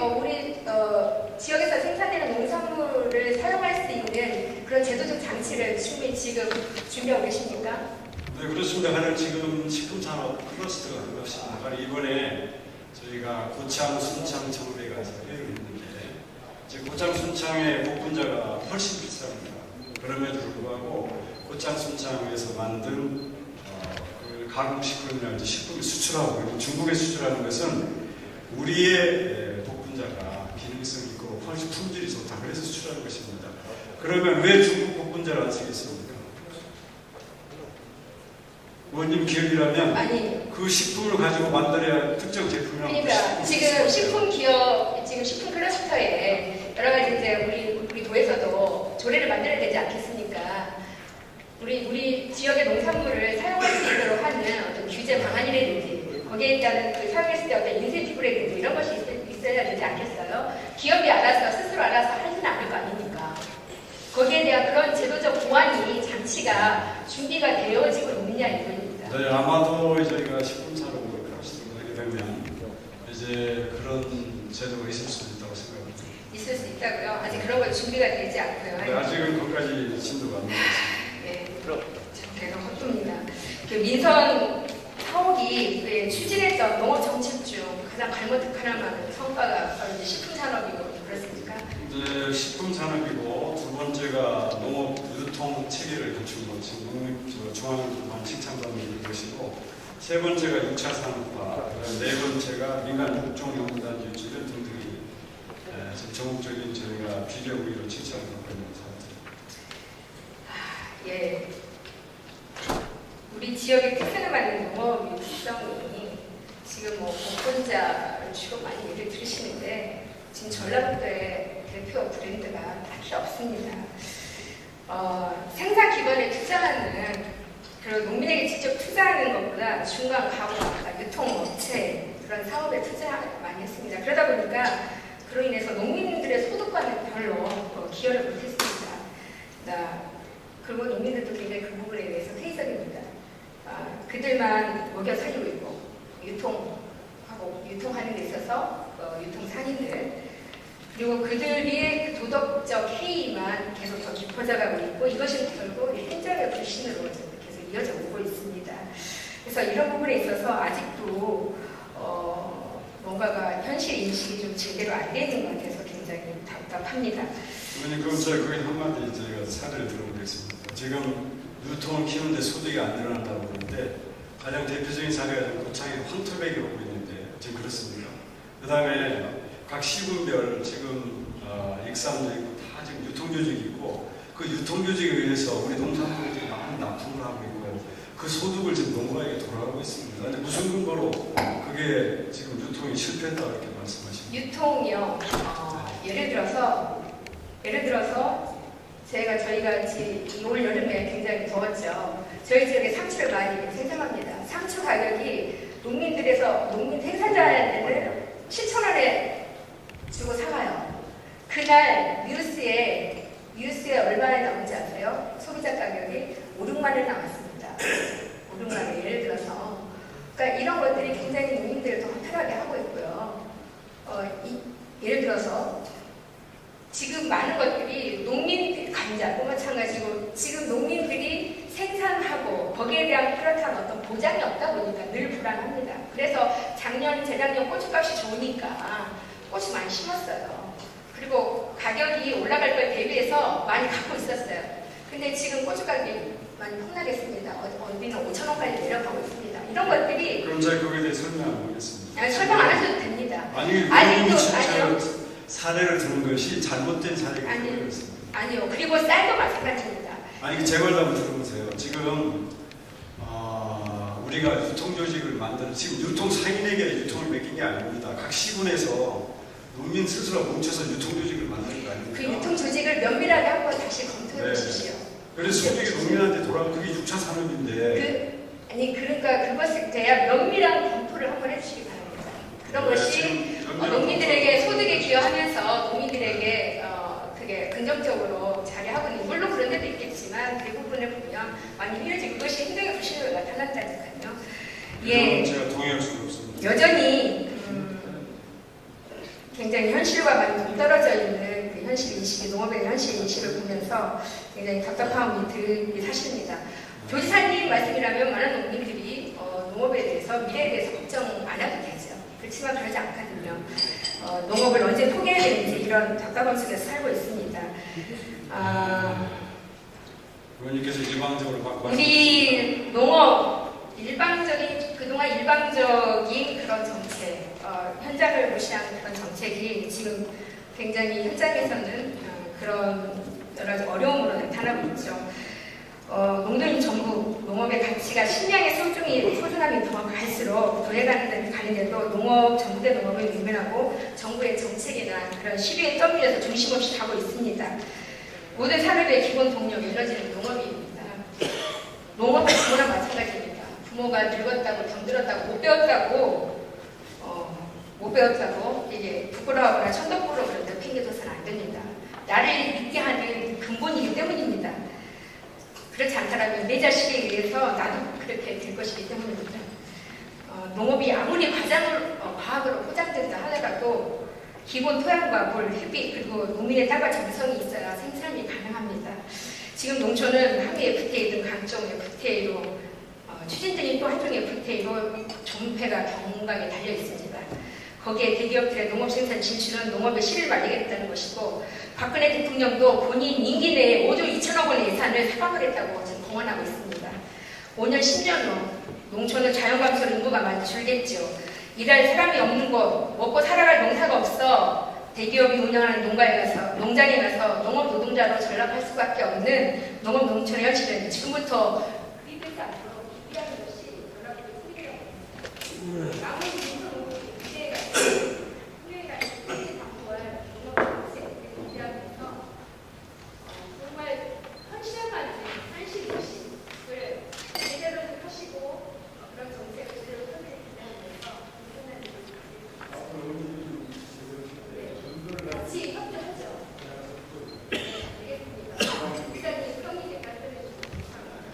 지역에서 생산되는 농산물을 사용할 수 있는 그런 제도적 장치를 충분히 지금 준비하고 계십니까? 네 그렇습니다. 가령 지금 식품산업 클러스터가 그렇습니다. 가령 이번에 저희가 고창, 순창, 청배가 협의를 했는데 이제 고창, 순창의 복분자가 훨씬 비쌉니다. 그럼에도 불구하고 고창, 순창에서 만든 그 가공식품이나 식품을 수출하고 그리고 중국에 수출하는 것은 우리의 복분자가 기능성이 있고 훨씬 품질이 좋다. 그래서 수출하는 것입니다. 그러면 왜 중국 복분자를 안 쓰겠습니까? 의원님 기업이라면 아니, 그 식품을 가지고 만들어야 특정 제품이라고. 그러니까 지금 식품 기업, 지금 식품 클러스터에 여러 가지 이제 우리 도에서도 조례를 만들어야 되지 않겠습니까? 우리 지역의 농산물을 사용할 수 있도록 하는 어떤 규제 방안이라든지 거기에 따른 그 사용했을 때 어떤 인센티브라든지 이런 것이 있어야 되지 않겠어요? 기업이 알아서 스스로 알아서 하지는 않을 거 아닙니까? 거기에 대한 그런 제도적 보완이 장치가 준비가 되어지고 있느냐 이거입니다. 네, 아마도 저희가 식품산업을 하게 되면 이제 그런 제도가 있을 수 있다고 생각합니다. 있을 수 있다고요? 아직 그런 건 준비가 되지 않고요. 네, 아직은 거기까지 진도가 안 나왔습니다. 네, 제가 헛됩니다. 그 민선 사옥이 추진했던 농업 정책 중 가장 갈무득할 만한 성과가 바로 이제 식품산업이고 그렇습니까? 이제 식품산업이고 두 번째가 농업 유통 체계를 갖춘 것, 지금 중앙식창관이 것이고 세 번째가 6차 산업화, 네 번째가 민간 육종연구단 유치 등등이 지금 전국적인 저희가 비교 우위로 칭찬을 받고 있는 사업들입니다. 지역의 특색을 만든 농업 육성이 지금 뭐 복분자를 주로 많이 예를 들으시는데 지금 전라북도에 대표 브랜드가 딱히 없습니다. 생산 기반에 투자하는 그리고 농민에게 직접 투자하는 것보다 중간 가공업과 유통업체 그런 사업에 투자 많이 했습니다. 그러다 보니까 그로 인해서 농민들의 소득과는 별로 기여를 못했습니다. 그리고 농민들도 굉장히 그 부분에 대해서 회의적입니다. 그들만 먹여 살리고 있고 유통하는 데 있어서 유통상인들 그리고 그들의 도덕적 해이만 계속 더 깊어져가고 있고 이것이 결국 행정의 불신으로 계속 이어져 오고 있습니다. 그래서 이런 부분에 있어서 아직도 뭔가가 현실 인식이 좀 제대로 안 되는 것 같아서 굉장히 답답합니다. 의원님, 그럼 제가 거기 한마디 저희가 사례를 들어보겠습니다. 지금 유통을 키우는데 소득이 안 늘어난다고 그러는데 가장 대표적인 사례가 고창에 황토백이 오고 있는데 지금 그렇습니다. 그 다음에 각 시군별 지금 익산도 있고 다 지금 유통조직이 있고 그 유통조직에 의해서 우리 농산물들이 많은 납품을 하고 있고 그 소득을 지금 농가에게 돌아가고 있습니다. 그런데 무슨 근거로 그게 지금 유통이 실패했다고 이렇게 말씀하십니까? 유통이요. 예를 들어서 저희가 올 여름에 굉장히 더웠죠. 저희 지역에 상추를 많이 생산합니다. 상추 가격이 농민 생산자한테는 7,000원에 주고 사가요. 그날 뉴스에 얼마나 나온지 아세요? 소비자 가격이 5, 6만 원 나왔습니다. 5, 6만 원 예를 들어서. 그러니까 이런 것들이 굉장히 농민들을 더 허탈하게 하고 있고요. 예를 들어서 지금 많은 것들이 농민들 감자도 마찬가지고 지금 농민들이 생산하고 거기에 대한 뚜렷한 어떤 보장이 없다 보니까 늘 불안합니다. 그래서 재작년 고추값이 좋으니까 꽃이 많이 심었어요. 그리고 가격이 올라갈 거에 대비해서 많이 갖고 있었어요. 근데 지금 고추 가격이 많이 폭락했습니다. 어디는 5,000원까지 내려가고 있습니다. 이런 것들이 그럼 제가 거기에 대해 설명하겠습니다. 설명 안 하셔도 됩니다. 아니요. 사례를 드는 것이 잘못된 사례가 되었습니다. 아니요. 그리고 쌀도 마찬가지입니다. 아니 제 말도 한번 들어보세요. 지금 우리가 유통조직을 만드는 지금 유통상인에게 유통을 맡긴 게 아닙니다. 각 시군에서 농민 스스로 뭉쳐서 유통조직을 만드는 거 아닙니까? 그 유통조직을 면밀하게 한번 다시 검토해 보십시오. 그래서 소득이 농민한테 돌아가면 그게 6차 산업인데 그러니까 그것에 대한 면밀한 검토를 한번 해주시기 바랍니다. 그런 것이 농민들에게 소득에 기여하면서 농민들에게 그게 긍정적으로 자리하고 있는 물론 그런 데도 있겠지만 대부분을 보면 많이 이어지고 그것이 행정의 불신으로 나타난다니까요. 예, 제가 동의할 수가 없습니다. 여전히 굉장히 현실과 많이 동떨어져 있는 그 현실 인식이 농업의 현실 인식을 보면서 굉장히 답답함이 들기 사실입니다. 조지사님 말씀이라면 많은 농민들이 농업에 대해서 미래에 대해서 걱정 안 해도 되죠. 그렇지만 그러지 않거든요. 농업을 언제 포기해야 되는지 이런 답답함 속에서 살고 있습니다. 의원님께서 일방적으로 막 우리 농업 그동안 일방적인 그런 정책, 현장을 무시한 그런 정책이 지금 굉장히 현장에서는 그런 여러 가지 어려움으로 나타나고 있죠. 농도인 전부 농업의 가치가 식량의 소중함이 더 갈수록 도해가는데도 전국의 농업을 외면하고 정부의 정책이나 그런 시류에 떠밀려서 중심 없이 가고 있습니다. 모든 산업의 기본 동력, 에너지는 농업입니다. 농업은 부모나 마찬가지입니다. 부모가 늙었다고, 병들었다고, 못 배웠다고 이게 부끄러워하거나 천덕부러 그런다 핑계둬서는 안 됩니다. 나를 믿게 하는 근본이기 때문입니다. 그렇지 않다면 내 자식에 의해서 나도 그렇게 될 것이기 때문입니다. 농업이 아무리 과학으로 포장된다 하더라도 기본 토양과 물, 햇빛 그리고 농민의 땀과 정성이 있어야 생산이 가능합니다. 지금 농촌은 항해 FTA든 강정 FTA로 추진되는 또 한종 FTA로 존폐가 경감에 달려 있습니다. 거기에 대기업들의 농업 생산 진출은 농업의 실을 말리겠다는 것이고 박근혜 대통령도 본인 임기 내에 5조 2천억 원의 예산을 사과하겠다고 지금 공언하고 있습니다. 5년 10년 후 농촌은 자연감소로 인구가 많이 줄겠죠. 일할 사람이 없는 곳, 먹고 살아갈 농사가 없어 대기업이 운영하는 농장에 가서 농업 노동자로 전락할 수밖에 없는 농업 농촌의 현실은 지금부터 삐삐가 앞으로 삐삐하는 나머지 인성 기대가 후회가 방법을 준비하면서 정말 헌신하는 한시를 제대로 하시고 그런 정책을 제대로 선택하면서 같이 협조하죠. 네, 알겠습니다. 일단 성의에 말씀해 주시기 바랍니다.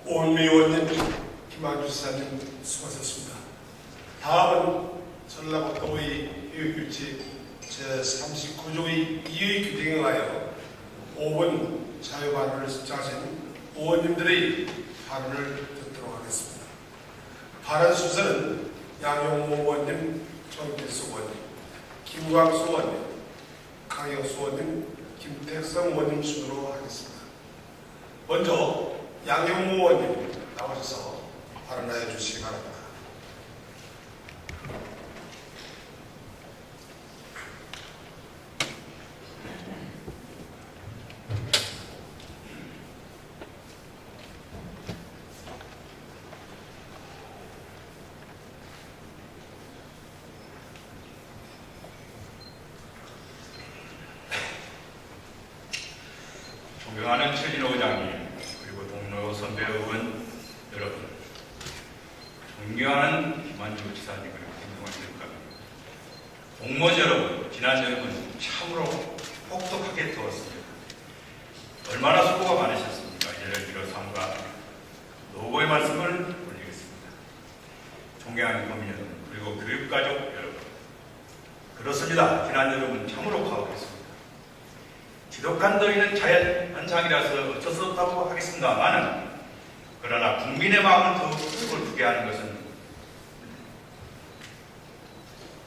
오은미 의원님, 김한주 지사님 수고하셨습니다. 다음은 전라북도의 교육규칙 제39조의 2의 규정에 의하여 5분 자유발언을 신청하신 의원님들의 발언을 듣도록 하겠습니다. 발언 순서는 양용모 의원님, 정길수 의원님, 김광수 의원님, 강영수 의원님, 김택성 의원님 순으로 하겠습니다. 먼저 양용모 의원님 나오셔서 발언하여 주시기 바랍니다. 존경하는 최진호 의장님, 그리고 동료 선배 의원 여러분, 존경하는 김한주 지사님, 그리고 김동환 대표님, 공무원 여러분, 지난 여름은 참으로 혹독하게 더웠습니다. 얼마나 수고가 많으셨습니까? 예를 들어 삼가 노고의 말씀을 올리겠습니다. 존경하는 국민 여러분, 그리고 교육가족 여러분, 그렇습니다. 지난 여름은 참으로 가혹했습니다. 지독한 더위는 자연 현상이라서 어쩔 수 없다고 하겠습니다만은, 그러나 국민의 마음을 더욱 슬프게 하는 것은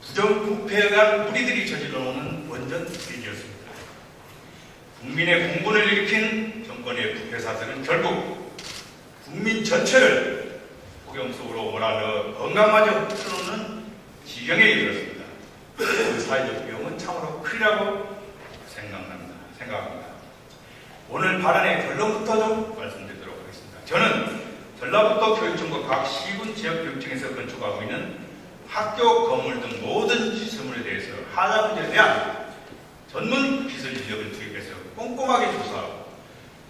부정부패에 의한 무리들이 저질러오는 원전 일이었습니다. 국민의 공분을 일으킨 정권의 부패 사슬은 결국 국민 전체를 폭염 속으로 몰아넣어 건강마저 흩어놓는 지경에 이르렀습니다. 그 사회적 위험은 참으로 크리라고 생각합니다. 오늘 발언의 결론부터 좀 말씀드리도록 하겠습니다. 저는 전라북도 교육청과 각 시군 지역교육청에서 건축하고 있는 학교 건물 등 모든 시설물에 대해서 하자 문제에 대한 전문 기술 인력을 투입해서 꼼꼼하게 조사하고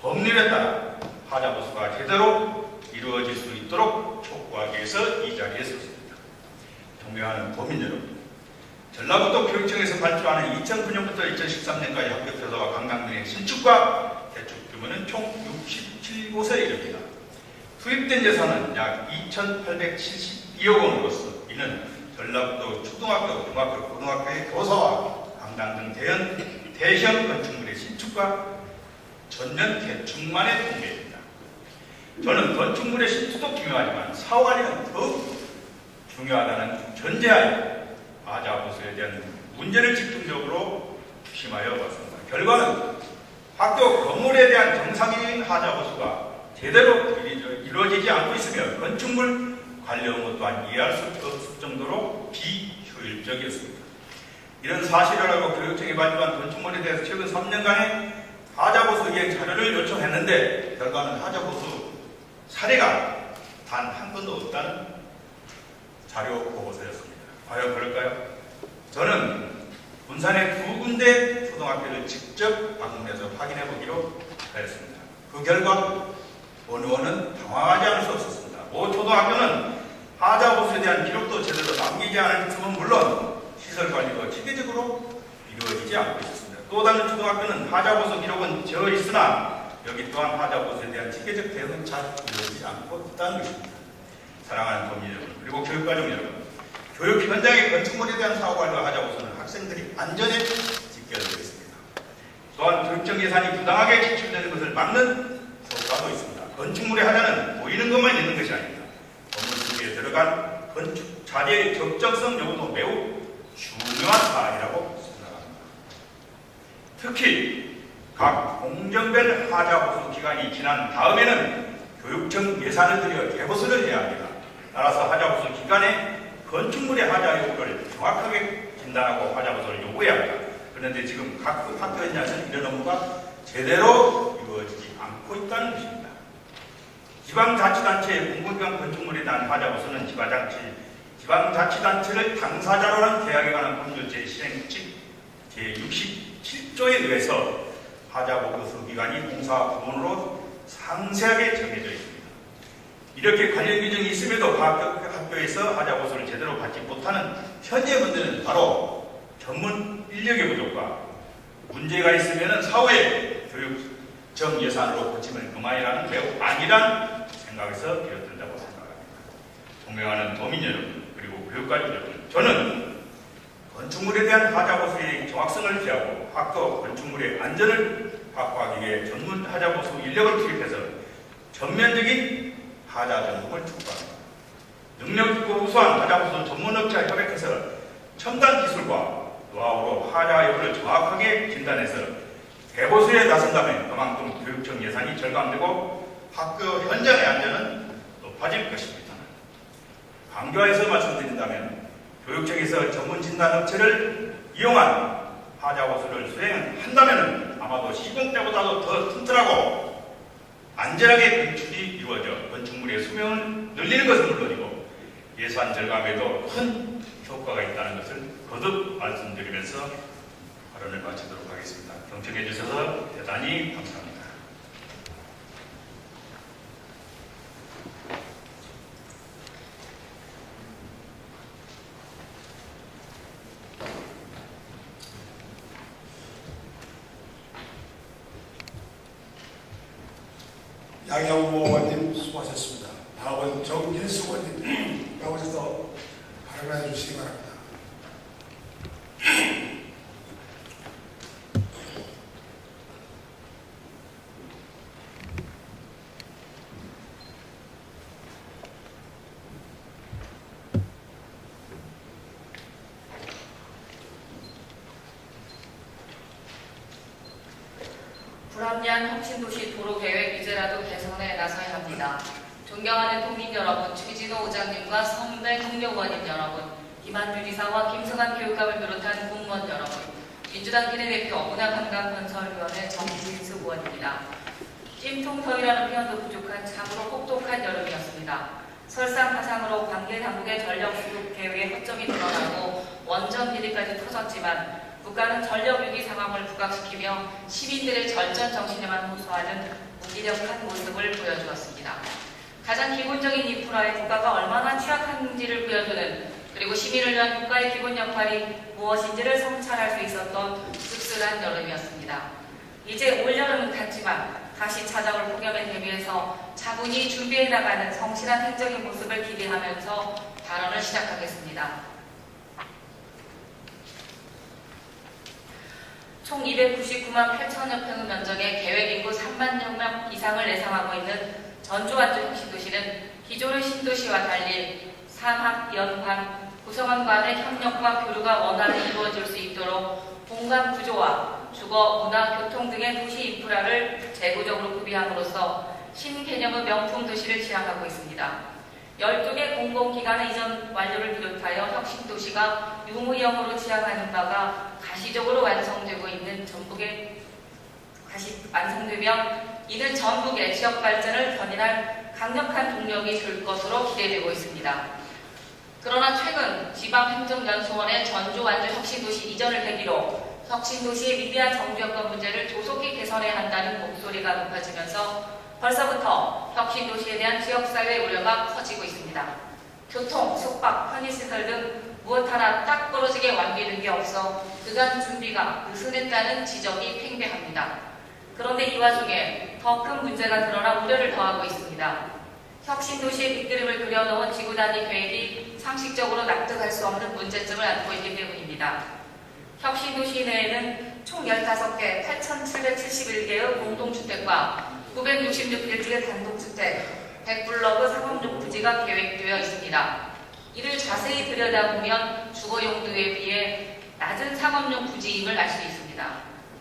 법률에 따라 하자 보수가 제대로 이루어질 수 있도록 촉구하기 위해서 이 자리에 섰습니다. 존경하는 국민 여러분, 전라북도 교육청에서 발주하는 2009년부터 2013년까지 학교 표사와 관광면의 신축과 대축 규모는 총 67곳에 이릅니다. 투입된 예산은 약 2,872억 원으로서 이는 전라북도 초등학교, 중학교, 고등학교의 교사와 강당 등 대형 건축물의 신축과 전면 개축만의 통계입니다. 저는 건축물의 신축도 중요하지만 사후관리는 더욱 중요하다는 전제하에 하자 보수에 대한 문제를 집중적으로 심하여 봤습니다. 결과는 학교 건물에 대한 정상적인 하자 보수가 제대로 이루어지지 않고 있으며 건축물 관리 업무 또한 이해할 수 없을 정도로 비효율적이었습니다. 이런 사실을 알고 교육청이 발표한 건축물에 대해서 최근 3년간의 하자 보수 이행 자료를 요청했는데 결과는 하자 보수 사례가 단 한 건도 없다는 자료 보고서였습니다. 과연 그럴까요? 저는 군산의 2군데 초등학교를 직접 방문해서 확인해 보기로 하였습니다. 그 결과 본 의원은 당황하지 않을 수 없었습니다. 모 초등학교는 하자 보수에 대한 기록도 제대로 남기지 않은 점은 물론 시설 관리도 체계적으로 이루어지지 않고 있었습니다. 또 다른 초등학교는 하자 보수 기록은 져 있으나 여기 또한 하자 보수에 대한 체계적 대응은 잘 이루어지지 않고 있다는 것입니다. 사랑하는 국민 여러분, 그리고 교육가족 여러분, 교육 현장의 건축물에 대한 사후관리와 하자 보수는 학생들이 안전에 직결되겠습니다. 또한 교육청 예산이 부당하게 지출되는 것을 막는 효과도 있습니다. 건축물의 하자는 보이는 것만 있는 것이 아닙니다. 건물 속에 들어간 건축 자재의 적정성 여부도 매우 중요한 사안이라고 생각합니다. 특히 각 공정별 하자 보수 기간이 지난 다음에는 교육청 예산을 들여 개보수를 해야 합니다. 따라서 하자보수 기간에 건축물의 하자 여부를 정확하게 진단하고 하자보수를 요구해야 합니다. 그런데 지금 각 학교 현장에서는 이런 업무가 제대로 이루어지지 않고 있다는 것입니다. 지방자치단체의 공공기관 건축물에 대한 하자보수는 지방자치단체를 당사자로 한 계약에 관한 법률 제10칙 제67조에 의해서 하자보수 기간이 공사 부문으로 상세하게 정해져 있습니다. 이렇게 관련 규정이 있음에도 학교에서 하자보수를 제대로 받지 못하는 현재 문제는 바로 전문 인력의 부족과 문제가 있으면 사후에 교육청 예산으로 고치면 그만이라는 매우 안일한 생각에서 비롯된다고 생각합니다. 존경하는 도민 여러분 그리고 교육관 여러분, 저는 건축물에 대한 하자보수의 정확성을 기하고 학교 건축물의 안전을 확보하기 위해 전문 하자보수 인력을 투입해서 전면적인 하자 전공을 촉구합니다. 능력 있고 우수한 하자보수 전문업체와 협약해서 첨단 기술과 노하우로 하자 여부를 정확하게 진단해서 대보수에 나선다면 그만큼 교육청 예산이 절감되고 학교 현장의 안전은 높아질 것입니다. 강조해서 말씀드린다면 교육청에서 전문 진단 업체를 이용한 하자보수를 수행한다면 아마도 시공 때보다도 더 튼튼하고 안전하게 건축이 이루어져 건축물의 수명을 늘리는 것은 물론이고 예산 절감에도 큰 효과가 있다는 것을 거듭 말씀드리면서 발언을 마치도록 하겠습니다. 경청해 주셔서 대단히 감사합니다. 양영모 의원님 수고하셨습니다. 다음은 정길수 의원님 나오셔서 발언해 주시기 바랍니다. 불합리한 혁신도시 도로계획 이제라도 개선에 나서야 합니다. 존경하는 국민 여러분, 최진호 의장님과 선배 동료의원님 여러분, 김한규 지사와 김성한 교육감을 비롯한 공무원 여러분, 민주당 비례대표 문화관광건설위원회 정진수 의원입니다. 찜통더위라는 표현도 부족한 참으로 혹독한 여름이었습니다. 설상가상으로 관계당국의 전력 수급 계획에 허점이 드러나고 원전 비리까지 터졌지만 국가는 전력 위기 상황을 부각시키며 시민들의 절전 정신에만 호소하는 무기력한 모습을 보여주었습니다. 가장 기본적인 인프라에 국가가 얼마나 취약한지를 보여주는 그리고 시민을 위한 국가의 기본 역할이 무엇인지를 성찰할 수 있었던 씁쓸한 여름이었습니다. 이제 올여름은 갔지만 다시 찾아올 폭염에 대비해서 차분히 준비해 나가는 성실한 행정의 모습을 기대하면서 발언을 시작하겠습니다. 총 299만 8천여 평 면적의 계획 인구 3만 명 이상을 예상하고 있는 전주 완주 혁신도시는 기존의 신도시와 달리 산학, 연관, 구성원 간의 협력과 교류가 원활히 이루어질 수 있도록 공간 구조와 주거, 문화, 교통 등의 도시 인프라를 제도적으로 구비함으로써 신개념의 명품 도시를 지향하고 있습니다. 12개 공공기관의 이전 완료를 비롯하여 혁신도시가 유무형으로 지향하는 바가 가시적으로 완성되고 있는 전북에 완성되며 이는 전북의 지역 발전을 견인할 강력한 동력이 될 것으로 기대되고 있습니다. 그러나 최근 지방행정연수원의 전주 완주 혁신도시 이전을 계기로 혁신도시의 미비한 정주여건 문제를 조속히 개선해야 한다는 목소리가 높아지면서 벌써부터 혁신도시에 대한 지역사회의 우려가 커지고 있습니다. 교통, 숙박, 편의시설 등 무엇 하나 딱 부러지게 완비된 게 없어 그간 준비가 느슨했다는 지적이 팽배합니다. 그런데 이 와중에 더 큰 문제가 드러나 우려를 더하고 있습니다. 혁신도시의 빗그림을 그려놓은 지구단위 계획이 상식적으로 납득할 수 없는 문제점을 안고 있기 때문입니다. 혁신도시 내에는 총 15개 8,771개의 공동주택과 966빌딩의 단독주택, 100블럭의 상업용 부지가 계획되어 있습니다. 이를 자세히 들여다보면 주거용도에 비해 낮은 상업용 부지임을 알 수 있습니다.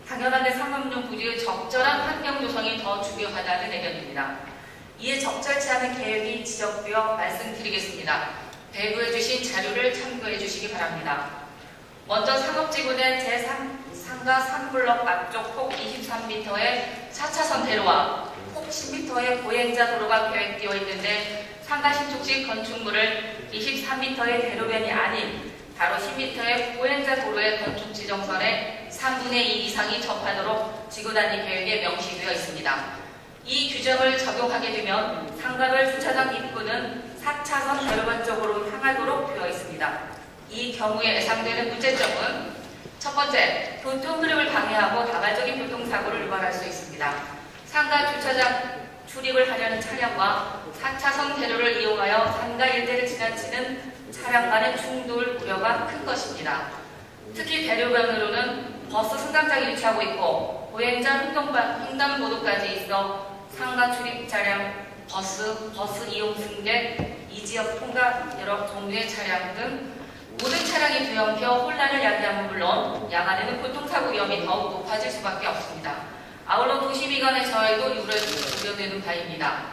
당연하게 상업용 부지의 적절한 환경 조성이 더 중요하다는 의견입니다. 이에 적절치 않은 계획이 지적되어 말씀드리겠습니다. 배부해 주신 자료를 참고해 주시기 바랍니다. 먼저 상업지구내 제3가 3블럭 앞쪽 폭 23m의 4차선 대로와 폭 10m의 보행자 도로가 계획되어 있는데 상가 신축식 건축물을 23m의 대로변이 아닌 바로 10m의 보행자 도로의 건축 지정선의 3분의 2 이상이 접하도록 지구단위 계획에 명시되어 있습니다. 이 규정을 적용하게 되면 상가별 주차장 입구는 4차선 대로변 쪽으로 향하도록 되어 있습니다. 이 경우에 예상되는 문제점은 첫 번째, 교통 흐름을 방해하고 다발적인 교통사고를 유발할 수 있습니다. 상가 주차장 출입을 하려는 차량과 4차선 대로를 이용하여 상가 일대를 지나치는 차량 간의 충돌 우려가 큰 것입니다. 특히 대로변으로는 버스 승강장이 위치하고 있고 보행자 횡단보도까지 있어 상가 출입 차량, 버스 이용 승객, 이 지역 통과 여러 종류의 차량 등 모든 차량이 뒤엉켜 혼란을 야기하면 물론 야간에는 교통사고 위험이 더욱 높아질 수밖에 없습니다. 아울러 도시 미관의 저해도 우려되는 바입니다.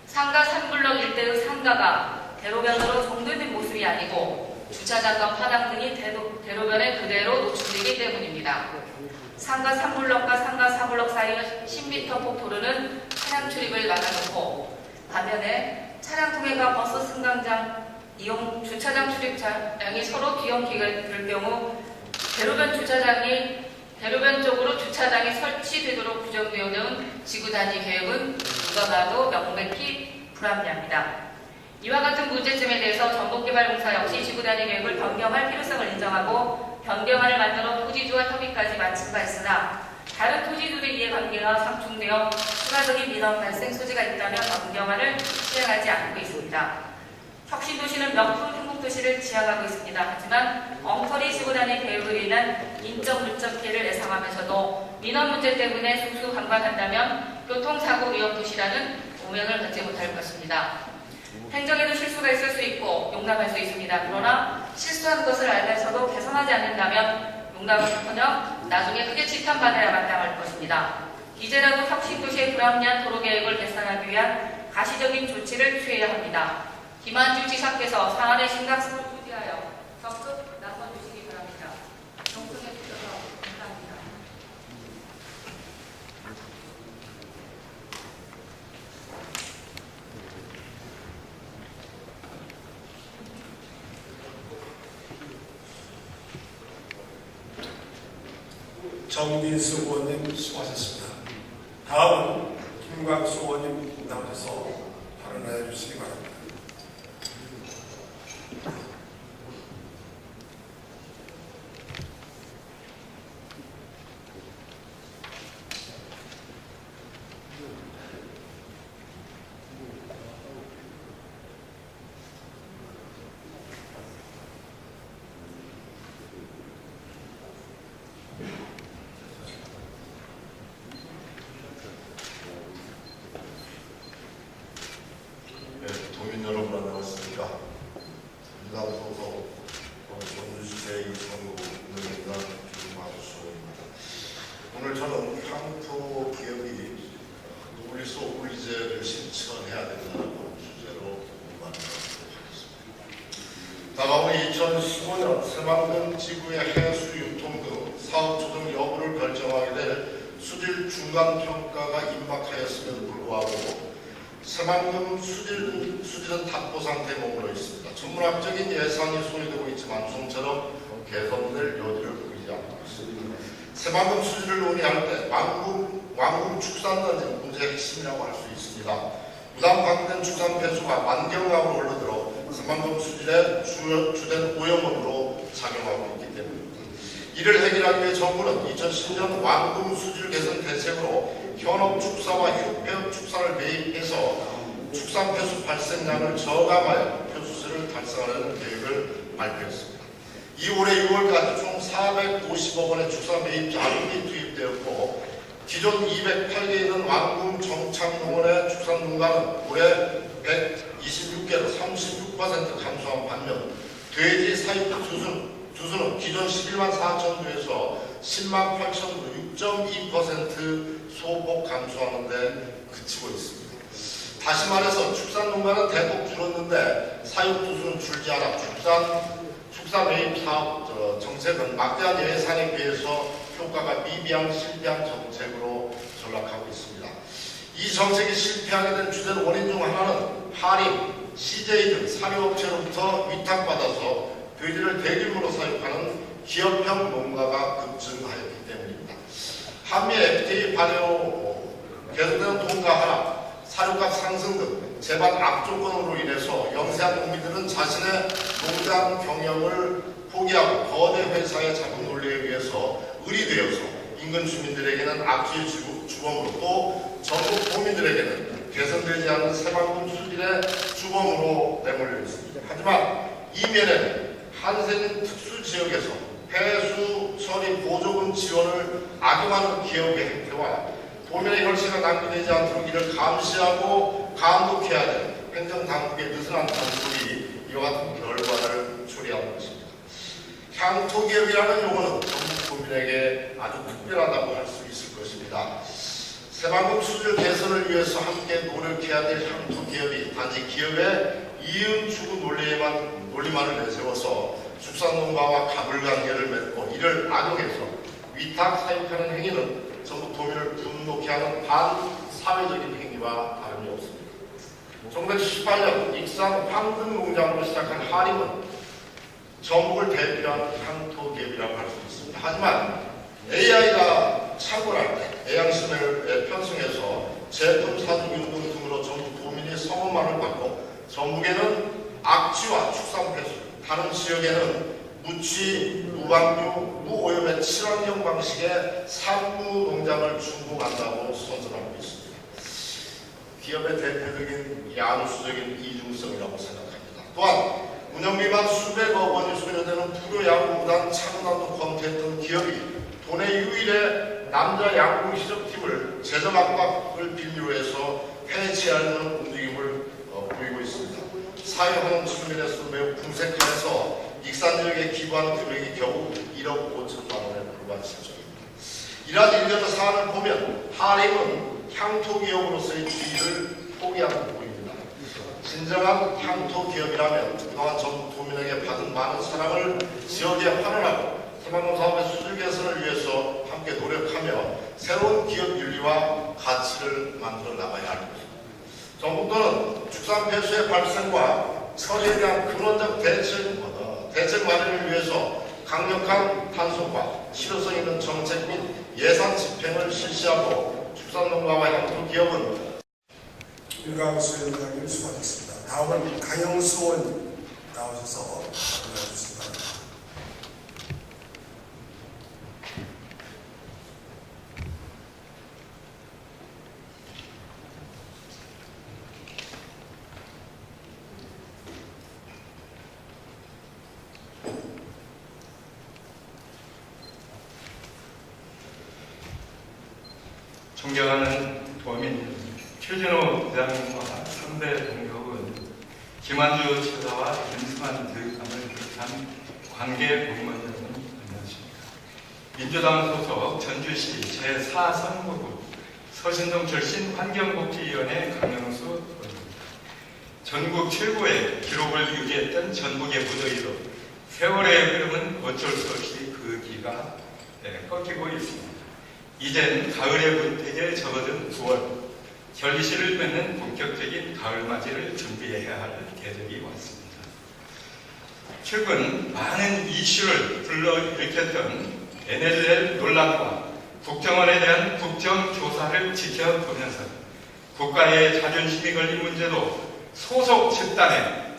상가 3블럭 일대의 상가가 대로변으로 정돈된 모습이 아니고 주차장과 파당 등이 대로변에 그대로 노출되기 때문입니다. 상가 3블럭과 상가 4블럭 사이의 10m 폭 도로는 차량 출입을 막아놓고 반면에 차량 통행과 버스 승강장 이용 주차장 출입 차량이 서로 뒤엉키게 될 경우 대로변 쪽으로 주차장이 설치되도록 규정되어 있는 지구단위 계획은 누가 봐도 명백히 불합리합니다. 이와 같은 문제점에 대해서 전북개발공사 역시 지구단위 계획을 변경할 필요성을 인정하고 변경안을 만들어 토지주와 협의까지 마친 바 있으나 다른 토지주의 이해관계가 상충되어 추가적인 민원 발생 소지가 있다면 변경안을 시행하지 않고 있습니다. 혁신도시는 명품 행복도시를 지향하고 있습니다. 하지만 엉터리 지구단위 계획으로 인한 인적 물적 피해를 예상하면서도 민원 문제 때문에 수수관관한다면 교통사고 위험 도시라는 오명을 갖지 못할 것입니다. 행정에도 실수가 있을 수 있고 용납할 수 있습니다. 그러나 실수한 것을 알면서도 개선하지 않는다면 용납은커녕 나중에 크게 지탄받아야 마땅할 것입니다. 이제라도 혁신도시의 불합리한 도로계획을 개선하기 위한 가시적인 조치를 취해야 합니다. 김한주 지사께서 사안의 심각성을 고지하여 적극 나서주시기 바랍니다. 경청해 주셔서 감사합니다. 정민수 의원님 수고하셨습니다. 다음은 김광수 의원님 나오셔서 발언해 주시기 바랍니다. 도민 여러분 안녕하십니까. 민남소속 정주시대 이성구입니다. 김광수입니다. 오늘 저는 향토 기업이 노블리스 오블리제를 신청해야 된다는 주제로 말씀드리도록 하겠습니다. 다가오는 2015년 새만금 지구의 해수 유통 등 사업 조정 여부를 결정하게 될 수질 중간평가가 임박하였음에도 불구하고 새만금 수질은 답보 상태에 머물러 있습니다. 천문학적인 예상이 소개되고 있지만 좀처럼 개선될 여지를 보이지 않고 있습니다. 새만금 수질을 논의할 때 왕궁 축산단지 문제의 핵심이라고 할 수 있습니다. 부담 방된 축산 배수가 만경강으로 흘러들어 새만금 수질의 주된 오염원으로 작용하고 있기 때문입니다. 이를 해결하기 위해 정부는 2010년 왕궁 수질 개선 대책으로 현업 축사와 휴폐업 축사를 매입해서 축산 폐수 발생량을 저감하여 폐수세를 달성하려는 계획을 발표했습니다. 올해 6월까지 총 450억 원의 축사 매입 자금이 투입되었고 기존 208개 있는 왕궁 정착농원의 축산 농가는 올해 126개로 36% 감소한 반면 돼지 사육 수수는 기존 11만 4천 주에서 10만 8천 주 6.2% 소폭 감소하는 데 그치고 있습니다. 다시 말해서 축산농가는 대폭 줄었는데 사육투수는 줄지 않아 축산 매입 사업 정책은 막대한 예산에 비해서 효과가 미비한 실패한 정책으로 전락하고 있습니다. 이 정책이 실패하게 된 주된 원인 중 하나는 한림, CJ 등 사료업체로부터 위탁받아서 돼지를 대규모로 사육하는 기업형 농가가 급증하였기 때문입니다. 한미 FTA 발효, 계속되는 동가 하락, 사료값 상승 등 재반 악조건으로 인해서 영세한 농민들은 자신의 농장 경영을 포기하고 거대 회사의 자본 논리에 의해서 의리되어서 인근 주민들에게는 악취의 주범으로 또 전국 도민들에게는 개선되지 않는 새만금 수질의 주범으로 내몰려 있습니다. 하지만 이면에는 한센인 특수지역에서 폐수 처리 보조금 지원을 악용하는 기업의 행태와 도민의 혈세가 낭비되지 않도록 이를 감시하고 감독해야 되는 행정당국의 느슨한 단속이 이와 같은 결과를 초래하는 것입니다. 향토기업이라는 용어는 전국 도민에게 아주 특별하다고 할 수 있을 것입니다. 새만금 수질 개선을 위해서 함께 노력해야 될 향토기업이 단지 기업의 이윤 추구 논리만을 내세워서 축산농가와 가불관계를 맺고 이를 악용해서 위탁 사육하는 행위는 전국 도민을 분노케 하는 반사회적인 행위와 다름이 없습니다. 1978년 익산 황금농장으로 시작한 한림은 전국을 대표한 향토기업이라고 할 수 있습니다. 하지만 AI가 창궐할 때 애양심을 편성해서 제품 사주운동 등으로 전국 도민이 성원만을 받고 전국에는 악취와 축산 폐수, 다른 지역에는 무취, 무방류, 무오염의 친환경 방식의 산무 농장을 준공한다고 선전하고 있습니다. 기업의 대표적인 야누수적인 이중성이라고 생각합니다. 또한 운영비만 수백억 원이 소요되는 프로야구구단 창단도 검토했던 기업이 도내 유일의 남자 양궁 시접팀을 재정 압박을 빌미로 해서 해체하려는 움직임을 보이고 있습니다. 사회환원 측면에서 매우 궁색해서 익산 지역에 기부한 금액이 겨우 1억 5천만 원에 불과했을 정입니다. 이러한 일련의 사안을 보면 한림은 향토기업으로서의 지위를 포기하고 보입니다. 진정한 향토기업이라면 그동안 전국 도민에게 받은 많은 사랑을 지역에 환원하고 새만금 사업의 수질 개선을 위해서 함께 노력하며 새로운 기업 윤리와 가치를 만들어 나가야 할 것입니다. 전국도는 축산 폐수의 발생과 처리에 대한 근원적 대책 마련을 위해서 강력한 단속과 실효성 있는 정책 및 예산 집행을 실시하고 축산농가와 향토기업은 윤광수 위원장님 수고하셨습니다. 다음은 강영수 의원 나오셔서 올려주시기 바랍니다. 존경하는 도민 최진호 대장님과 선배 동료분, 김한주 최사와 윤승환 교육감을 비롯한 관계 공무원 여러분, 안녕하십니까. 민주당 소속 전주시 제4선거구 서신동 출신 환경복지위원회 강영수 의원입니다. 전국 최고의 기록을 유지했던 전북의 무더위로 세월의 흐름은 어쩔 수 없이 그 기가 꺾이고 있습니다. 이젠 가을의 문택에 접어든 9월, 결실을 맺는 본격적인 가을맞이를 준비해야 할 계절이 왔습니다. 최근 많은 이슈를 불러일으켰던 NLL 논란과 국정원에 대한 국정조사를 지켜보면서 국가의 자존심이 걸린 문제도 소속 집단의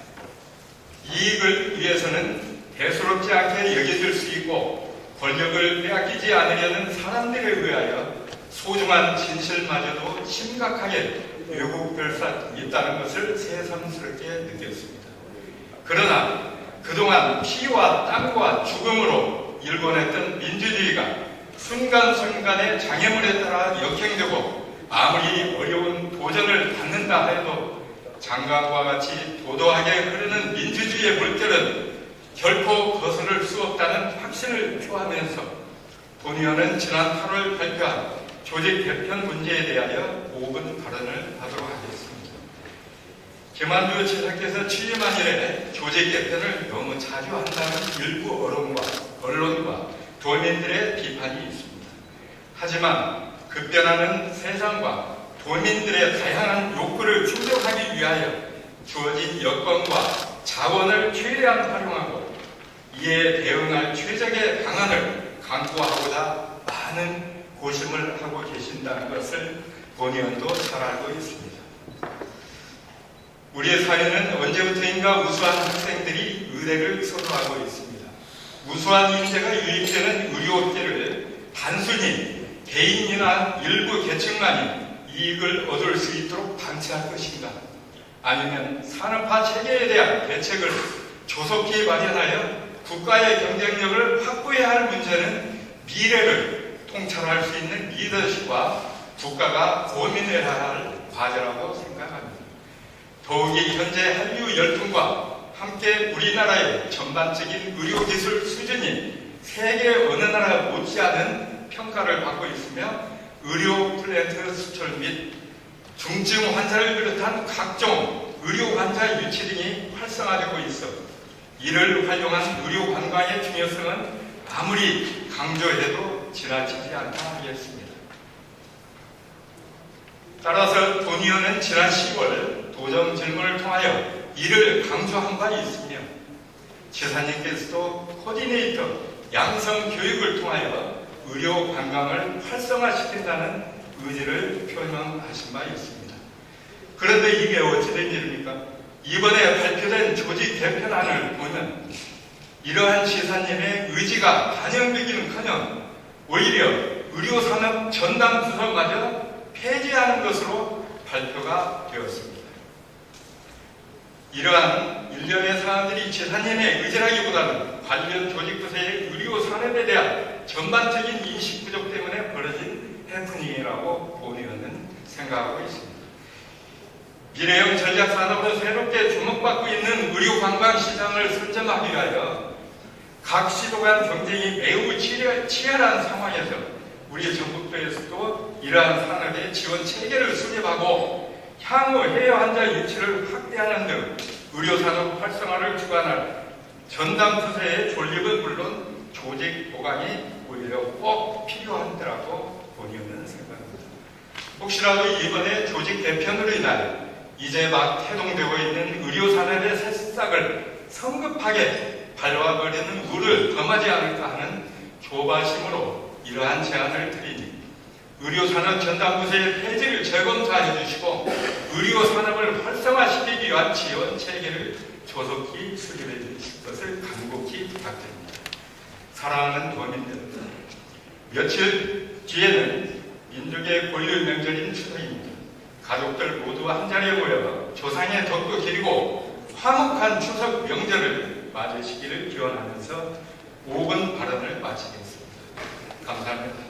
이익을 위해서는 대수롭지 않게 여겨질 수 있고 권력을 빼앗기지 않으려는 사람들에 의하여 소중한 진실마저도 심각하게 왜곡될 수 있다는 것을 새삼스럽게 느꼈습니다. 그러나 그동안 피와 땀과 죽음으로 일궈냈던 민주주의가 순간순간의 장애물에 따라 역행되고 아무리 어려운 도전을 받는다 해도 장강과 같이 도도하게 흐르는 민주주의의 물결은 결코 거스를 수 없다는 확신을 표하면서 본의원은 지난 8월 발표한 조직 개편 문제에 대하여 5분 발언을 하도록 하겠습니다. 김한두 지사께서 취임한 이래 조직 개편을 너무 자주 한다는 일부 언론과 도민들의 비판이 있습니다. 하지만 급변하는 세상과 도민들의 다양한 욕구를 충족하기 위하여 주어진 여건과 자원을 최대한 활용하고 이에 대응할 최적의 방안을 강구하고자 많은 고심을 하고 계신다는 것을 본 의원도 잘 알고 있습니다. 우리의 사회는 언제부터인가 우수한 학생들이 의대를 선호하고 있습니다. 우수한 인재가 유입되는 의료업계를 단순히 개인이나 일부 계층만이 이익을 얻을 수 있도록 방치할 것인가? 아니면 산업화 체계에 대한 대책을 조속히 마련하여 국가의 경쟁력을 확보해야 할 문제는 미래를 통찰할 수 있는 리더십과 국가가 고민해야 할 과제라고 생각합니다. 더욱이 현재 한류 열풍과 함께 우리나라의 전반적인 의료기술 수준이 세계 어느 나라 못지않은 평가를 받고 있으며 의료 플랜트 수출 및 중증 환자를 비롯한 각종 의료 환자 유치 등이 활성화되고 있어 이를 활용한 의료 관광의 중요성은 아무리 강조해도 지나치지 않다 하겠습니다. 따라서 본 의원은 지난 10월 도정 질문을 통하여 이를 강조한 바 있으며 지사님께서도 코디네이터 양성 교육을 통하여 의료 관광을 활성화시킨다는 의지를 표명하신 바 있습니다. 그런데 이게 어찌된 일입니까? 이번에 발표된 조직 개편안을 보면 이러한 지사님의 의지가 반영되기는커녕 오히려 의료산업 전담 부서마저 폐지하는 것으로 발표가 되었습니다. 이러한 일련의 사안들이 지사님의 의지라기보다는 관련 조직부서의 의료산업에 대한 전반적인 인식 부족 때문에 벌어진 해프닝이라고 본 의원은 생각하고 있습니다. 미래형 전략산업으로 새롭게 주목받고 있는 의료관광시장을 선점하기 위하여 각 시도 간 경쟁이 매우 치열한 상황에서 우리 전북도에서도 이러한 산업의 지원 체계를 수립하고 향후 해외 환자 유치를 확대하는 등 의료산업 활성화를 주관할 전담 부서의 존립은 물론 조직 보강이 오히려 꼭 필요한데라고 본 의원은 생각합니다. 혹시라도 이번에 조직 개편으로 인하여 이제 막 태동되고 있는 의료산업의 새싹을 성급하게 밟아버리는 우를 범하지 않을까 하는 조바심으로 이러한 제안을 드리니 의료산업 전담부서의 폐지를 재검토해 주시고 의료산업을 활성화시키기 위한 지원 체계를 조속히 수립해 주실 것을 간곡히 부탁드립니다. 사랑하는 도민들, 며칠 뒤에는 민족의 고유 명절인 추석입니다. 가족들 모두 한자리에 모여 조상의 덕도 기리고 화목한 추석 명절을 맞으시기를 기원하면서 5분 발언을 마치겠습니다. 감사합니다.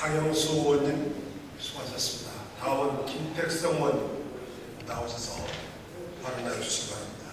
강영수 의원님 수고하셨습니다. 다음은 김택성 의원 나오셔서 발언해 주시기 바랍니다.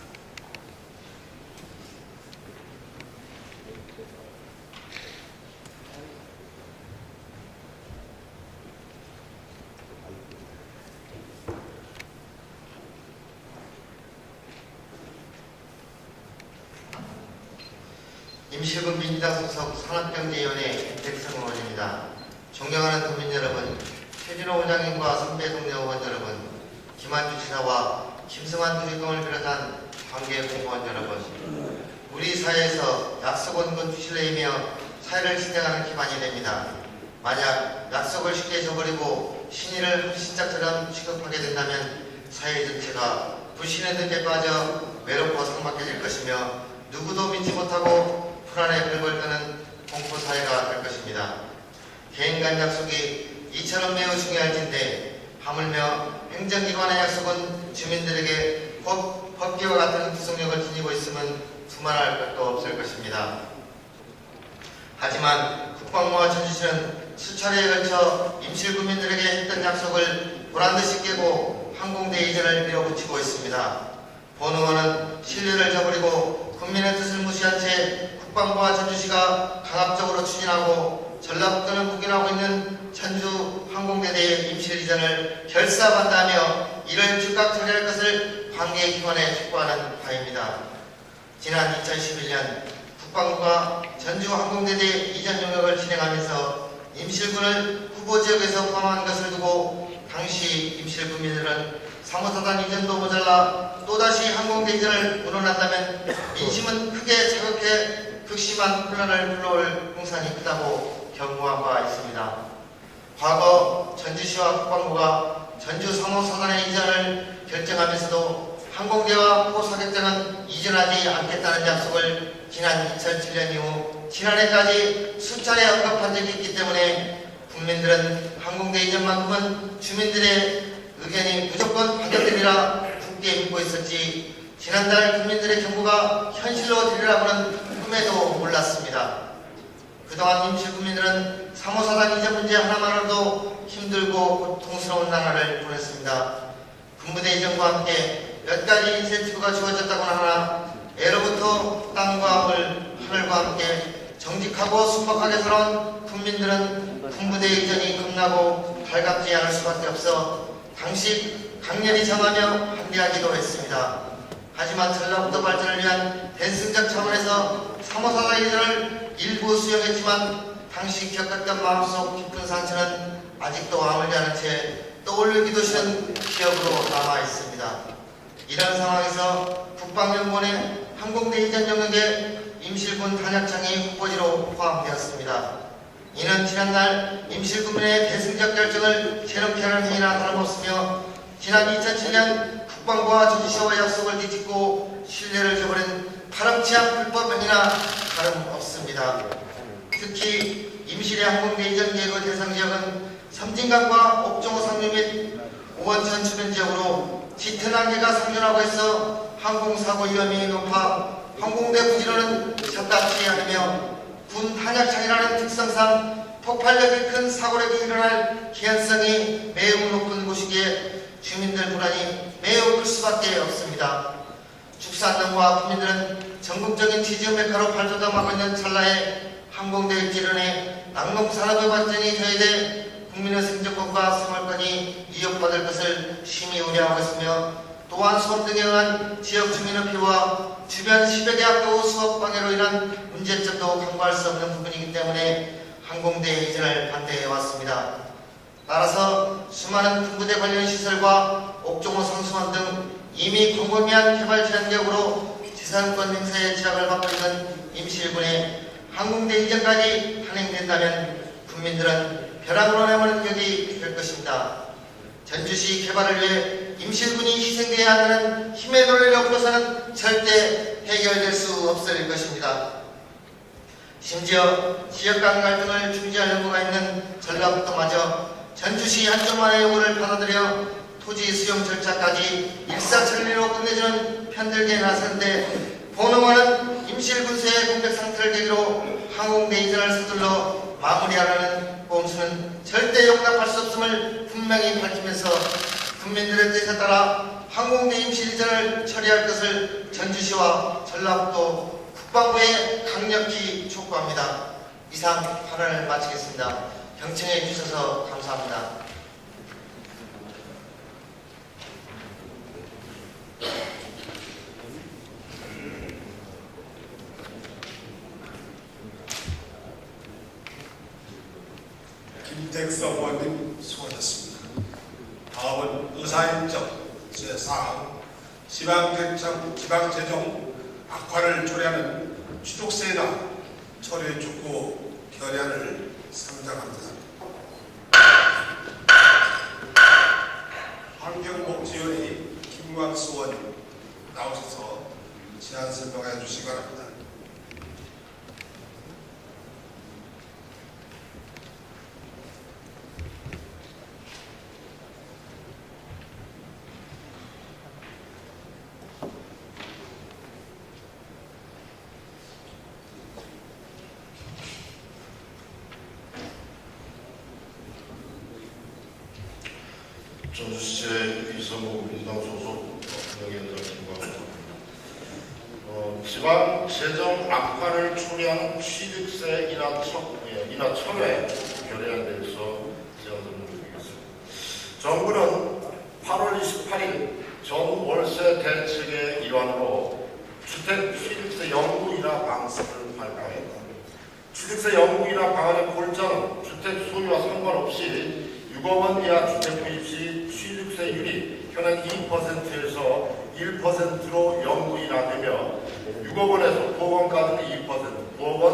임실군 민주당 소속 산업경제위원회 김택성 의원입니다. 존경하는 도민 여러분, 최진호 의장님과 선배 동료 의원 여러분, 김한주 지사와 김승환 주지검을 비롯한 관계 공무원 여러분, 우리 사회에서 약속은 주실래이며 사회를 진행하는 기반이 됩니다. 만약 약속을 쉽게 저버리고 신의를 불신자처럼 취급하게 된다면 사회 전체가 불신의 늪에 빠져 외롭고 삭막해질 것이며 누구도 믿지 못하고 불안에 벌벌 떠는 공포사회가 될 것입니다. 개인 간 약속이 이처럼 매우 중요할텐데 하물며 행정기관의 약속은 주민들에게 법규와 같은 구속력을 지니고 있으면 두말할 것도 없을 것입니다. 하지만 국방부와 전주시는 수차례에 걸쳐 임실구민들에게 했던 약속을 보란듯이 깨고 항공대 이전을 밀어붙이고 있습니다. 본 의원은 신뢰를 저버리고 국민의 뜻을 무시한 채 국방부와 전주시가 강압적으로 추진하고 전라북도는 국인하고 있는 전주 항공대대의 임실 이전을 결사반대하며 이를 즉각 처리할 것을 관계기관에 촉구하는 바입니다. 지난 2011년 국방부가 전주 항공대대 이전 용역을 진행하면서 임실군을 후보 지역에서 포함한 것을 두고 당시 임실 군민들은 3호사단 이전도 모자라 또다시 항공대 이전을 운운한다면 민심은 크게 자극해 극심한 혼란을 불러올 공산이 크다고 경고한 바 있습니다. 과거 전주시와 국방부가 전주 3호사단의 이전을 결정하면서도 항공대와 포사격장은 이전하지 않겠다는 약속을 지난 2007년 이후 지난해까지 수차례 언급한 적이 있기 때문에 국민들은 항공대 이전만큼은 주민들의 의견이 무조건 반영되리라 굳게 믿고 있었지 지난달 국민들의 경고가 현실로 되리라고는 꿈에도 몰랐습니다. 그동안 임실 국민들은 3호사단 이전 문제 하나만으로도 힘들고 고통스러운 나날을 보냈습니다. 군부대 이전과 함께 몇 가지 인센티브가 주어졌다고는 하나 애로부터 땅과 물, 하늘과 함께 정직하고 순박하게 살아온 국민들은 군부대 이전이 겁나고 달갑지 않을 수밖에 없어 당시 강렬히 정하며 반대하기도 했습니다. 하지만 전라북도 발전을 위한 대승적 차원에서 3호사단 이전을 일부 수용했지만 당시 겪었던 마음속 깊은 상처는 아직도 아물지 않은 채 떠올리기도 싫은 기억으로 남아있습니다. 이런 상황에서 국방연구원의 항공대 이전 영역에 임실군 탄약장이 후보지로 포함되었습니다. 이는 지난날 임실군민의 대승적 결정을 재놓게 하는 행위나 다름없으며 지난 2007년 국방부와 전주시와 약속을 뒤집고 신뢰를 저버린 파렴치한 불법 행위나 다름없습니다. 특히 임실의 항공대 이전 계획의 대상 지역은 섬진강과 옥정호 상류 및 오원천 주변 지역으로 짙은 안개가 상존하고 있어 항공사고 위험이 높아 항공대 부지로는 접근하지 않으며 군 탄약장이라는 특성상 폭발력이 큰 사고력이 일어날 기한성이 매우 높은 곳이기에 주민들 불안이 매우 클 수밖에 없습니다. 축산농과 국민들은 전국적인 지지의 메카로 발돋움하고 있는 찰나에 항공대 지론에 낙농산업의 발전이 저해돼 국민의 생존권과 생활권이 위협받을 것을 심히 우려하고 있으며 또한 소음 등에 의한 지역 주민의 피해와 주변 10여 개 학교 수업 방해로 인한 문제점도 간과할 수 없는 부분이기 때문에 항공대 이전을 반대해 왔습니다. 따라서 수많은 군부대 관련 시설과 옥정호 상수원 등 이미 광범위한 개발 지역으로 지상권 행사에 제약을 받고 있는 임실군의 항공대 이전까지 단행된다면 국민들은 벼랑으로 내모는 격이 될 것입니다. 전주시 개발을 위해 임실군이 희생되어야 하는 힘의 논리를 없어서는 절대 해결될 수 없을 것입니다. 심지어 지역 간 갈등을 중재할 연구가 있는 전라북도마저 전주시 한쪽만의 요구를 받아들여 토지 수용 절차까지 일사천리로 끝내주는 편들기에 나섰는데 본의원은 임실군수의 공백 상태를 계기로 항공대 이전을 서둘러 마무리하라는 꼼수는 절대 용납할 수 없음을 분명히 밝히면서 국민들의 뜻에 따라 항공대 임실 이전을 처리할 것을 전주시와 전라북도 국방부에 강력히 촉구합니다. 이상 발언을 마치겠습니다. 경청해 주셔서 감사합니다. 김택석 의원님 수고하셨습니다. 다음은 의사인적 제4항 지방재정 악화를 초래하는 취득세나 처리 촉구 결의안을 상정합니다. 환경복지위원회 김광수 의원 나오셔서 제안 설명해 주시기 바랍니다. 전주시의 이성국 민주당 소속 운영위원장 김광수입니다. 지방 재정 악화를 초래하는 취득세이나 철회 결의안에 대해서 제안 설명드리겠습니다. 정부는 8월 28일 전월세 대책의 일환으로 주택 취득세 영구인하 방식을 발표했다. 취득세 영구인하 방안의 골자는 주택 소유와 상관없이 6억 원 이하 주택 구입 시 취득세율이 현행 2%에서 1%로 영구인하되며 6억 원에서 9억 원까지는 2%, 9억 원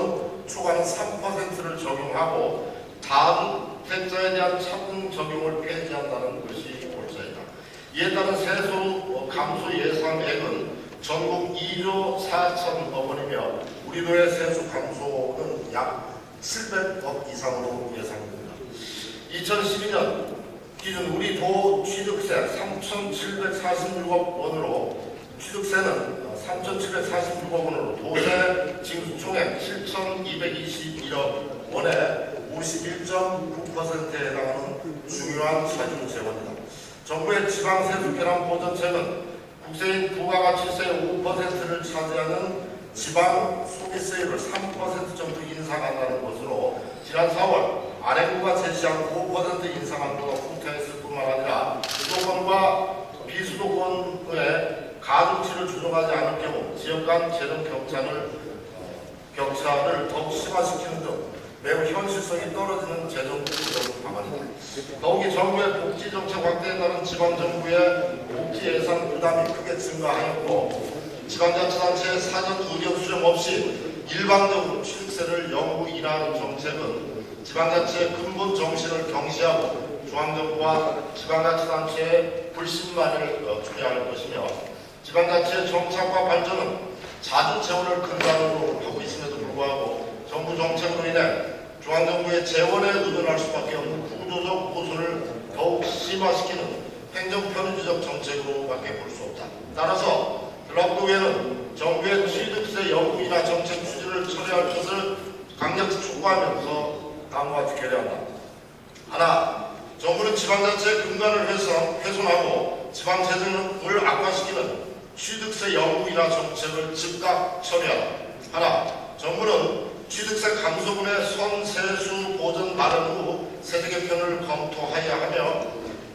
초과는 3%를 적용하고 다주택자에 대한 차등 적용을 폐지한다는 것이 골자이다. 이에 따른 세수 감소 예상액은 전국 2조 4천억 원이며 우리 도의 세수 감소는 약 700억 이상으로 예상됩니다. 2012년 기준 우리 도 취득세 3,746억 원으로 취득세는 3,746억 원으로 도세 징수 총액 7,221억 원의 51.9%에 해당하는 중요한 차주 재원이다. 정부의 지방세수 결함 보전책은 국세인 부가가치세 5%를 차지하는 지방 소비세율을 3% 정도 인상한다는 것으로 지난 4월 아래부가 제시한 5% 인상한 것과 후퇴했을 뿐만 아니라 수도권과 비수도권의 가중치를 조정하지 않을 경우 지역 간 재정 격차를 더욱 심화시키는 등 매우 현실성이 떨어지는 재정 조정 방안이다. 더욱이 정부의 복지정책 확대에 따른 지방정부의 복지 예산 부담이 크게 증가하였고 지방자치단체의 사전 의견 수정 없이 일방적으로 취득세를 영구 인하하는 정책은 지방자치의 근본 정신을 경시하고 중앙정부와 지방자치단체의 불신만을 초래할 것이며 지방자치의 정착과 발전은 자주 재원을 근간으로 하고 있음에도 불구하고 정부 정책으로 인해 중앙정부의 재원에 의존할 수밖에 없는 구조적 모순을 더욱 심화시키는 행정 편의주적 정책으로밖에 볼 수 없다. 따라서 드랍도에는 정부의 취득세 영구 인하 정책 추진을 처리할 것을 강력히 촉구하면서 다음과 같이 결의한다. 하나, 정부는 지방자치의 근간을 훼손하고 지방재정을 악화시키는 취득세 영구 인하 정책을 즉각 처리하라. 하나, 정부는 취득세 감소분의 선세수 보전 마련 후 세대 개편을 검토해야 하며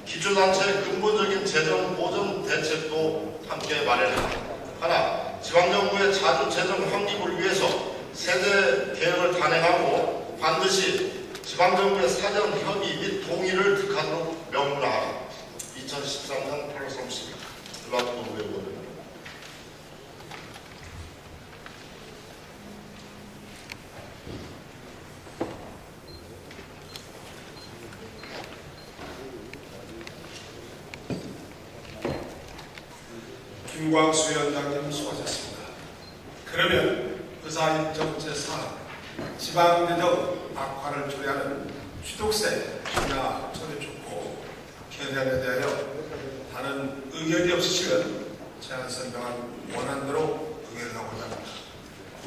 기초단체의 근본적인 재정 보전 대책도 함께 마련한다. 하나, 지방정부의 자주 재정 확립을 위해서 세대 개혁을 단행하고 반드시 지방정부의 사전 협의 및 동의를 득하도록 명문화하라. 2013년 8월 30일 드랍도 외국어입니다. 김광수 위원장님 수고하셨습니다. 그러면 의사일정 제4 지방재정 악화를 초래하는 취득세 인하 처리 촉구 결의안에 대하여 다른 의견이 없으시면 제안 설명한 원안대로 의결하고자 합니다.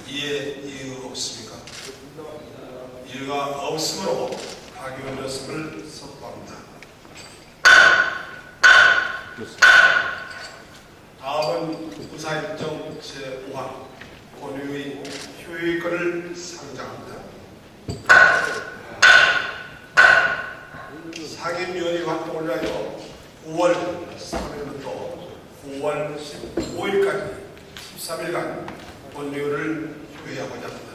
이에 이유 없습니까? 이유가 없으므로 가결되었음을 선포합니다. 다음은 의사일정 제5항 권유의 효의권을 상정합니다. 상임위원회 활동을 위하여 9월 3일부터 9월 15일까지 13일간 권유를 효의하고자 합니다.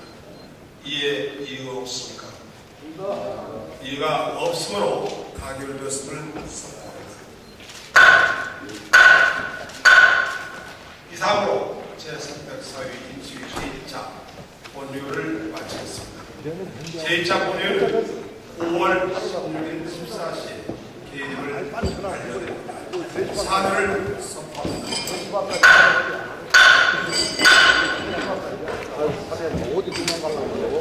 이에 이유가 없습니까? 이유가 없으므로 가결되었음을 선포합니다. 이상으로 제304회 임시위 제1차 본회의를 마치겠습니다. 제1차 본회의는 5월 16일 14시 개립을 완료됩니다. 사표를 선포합니다. 어디 도망가려고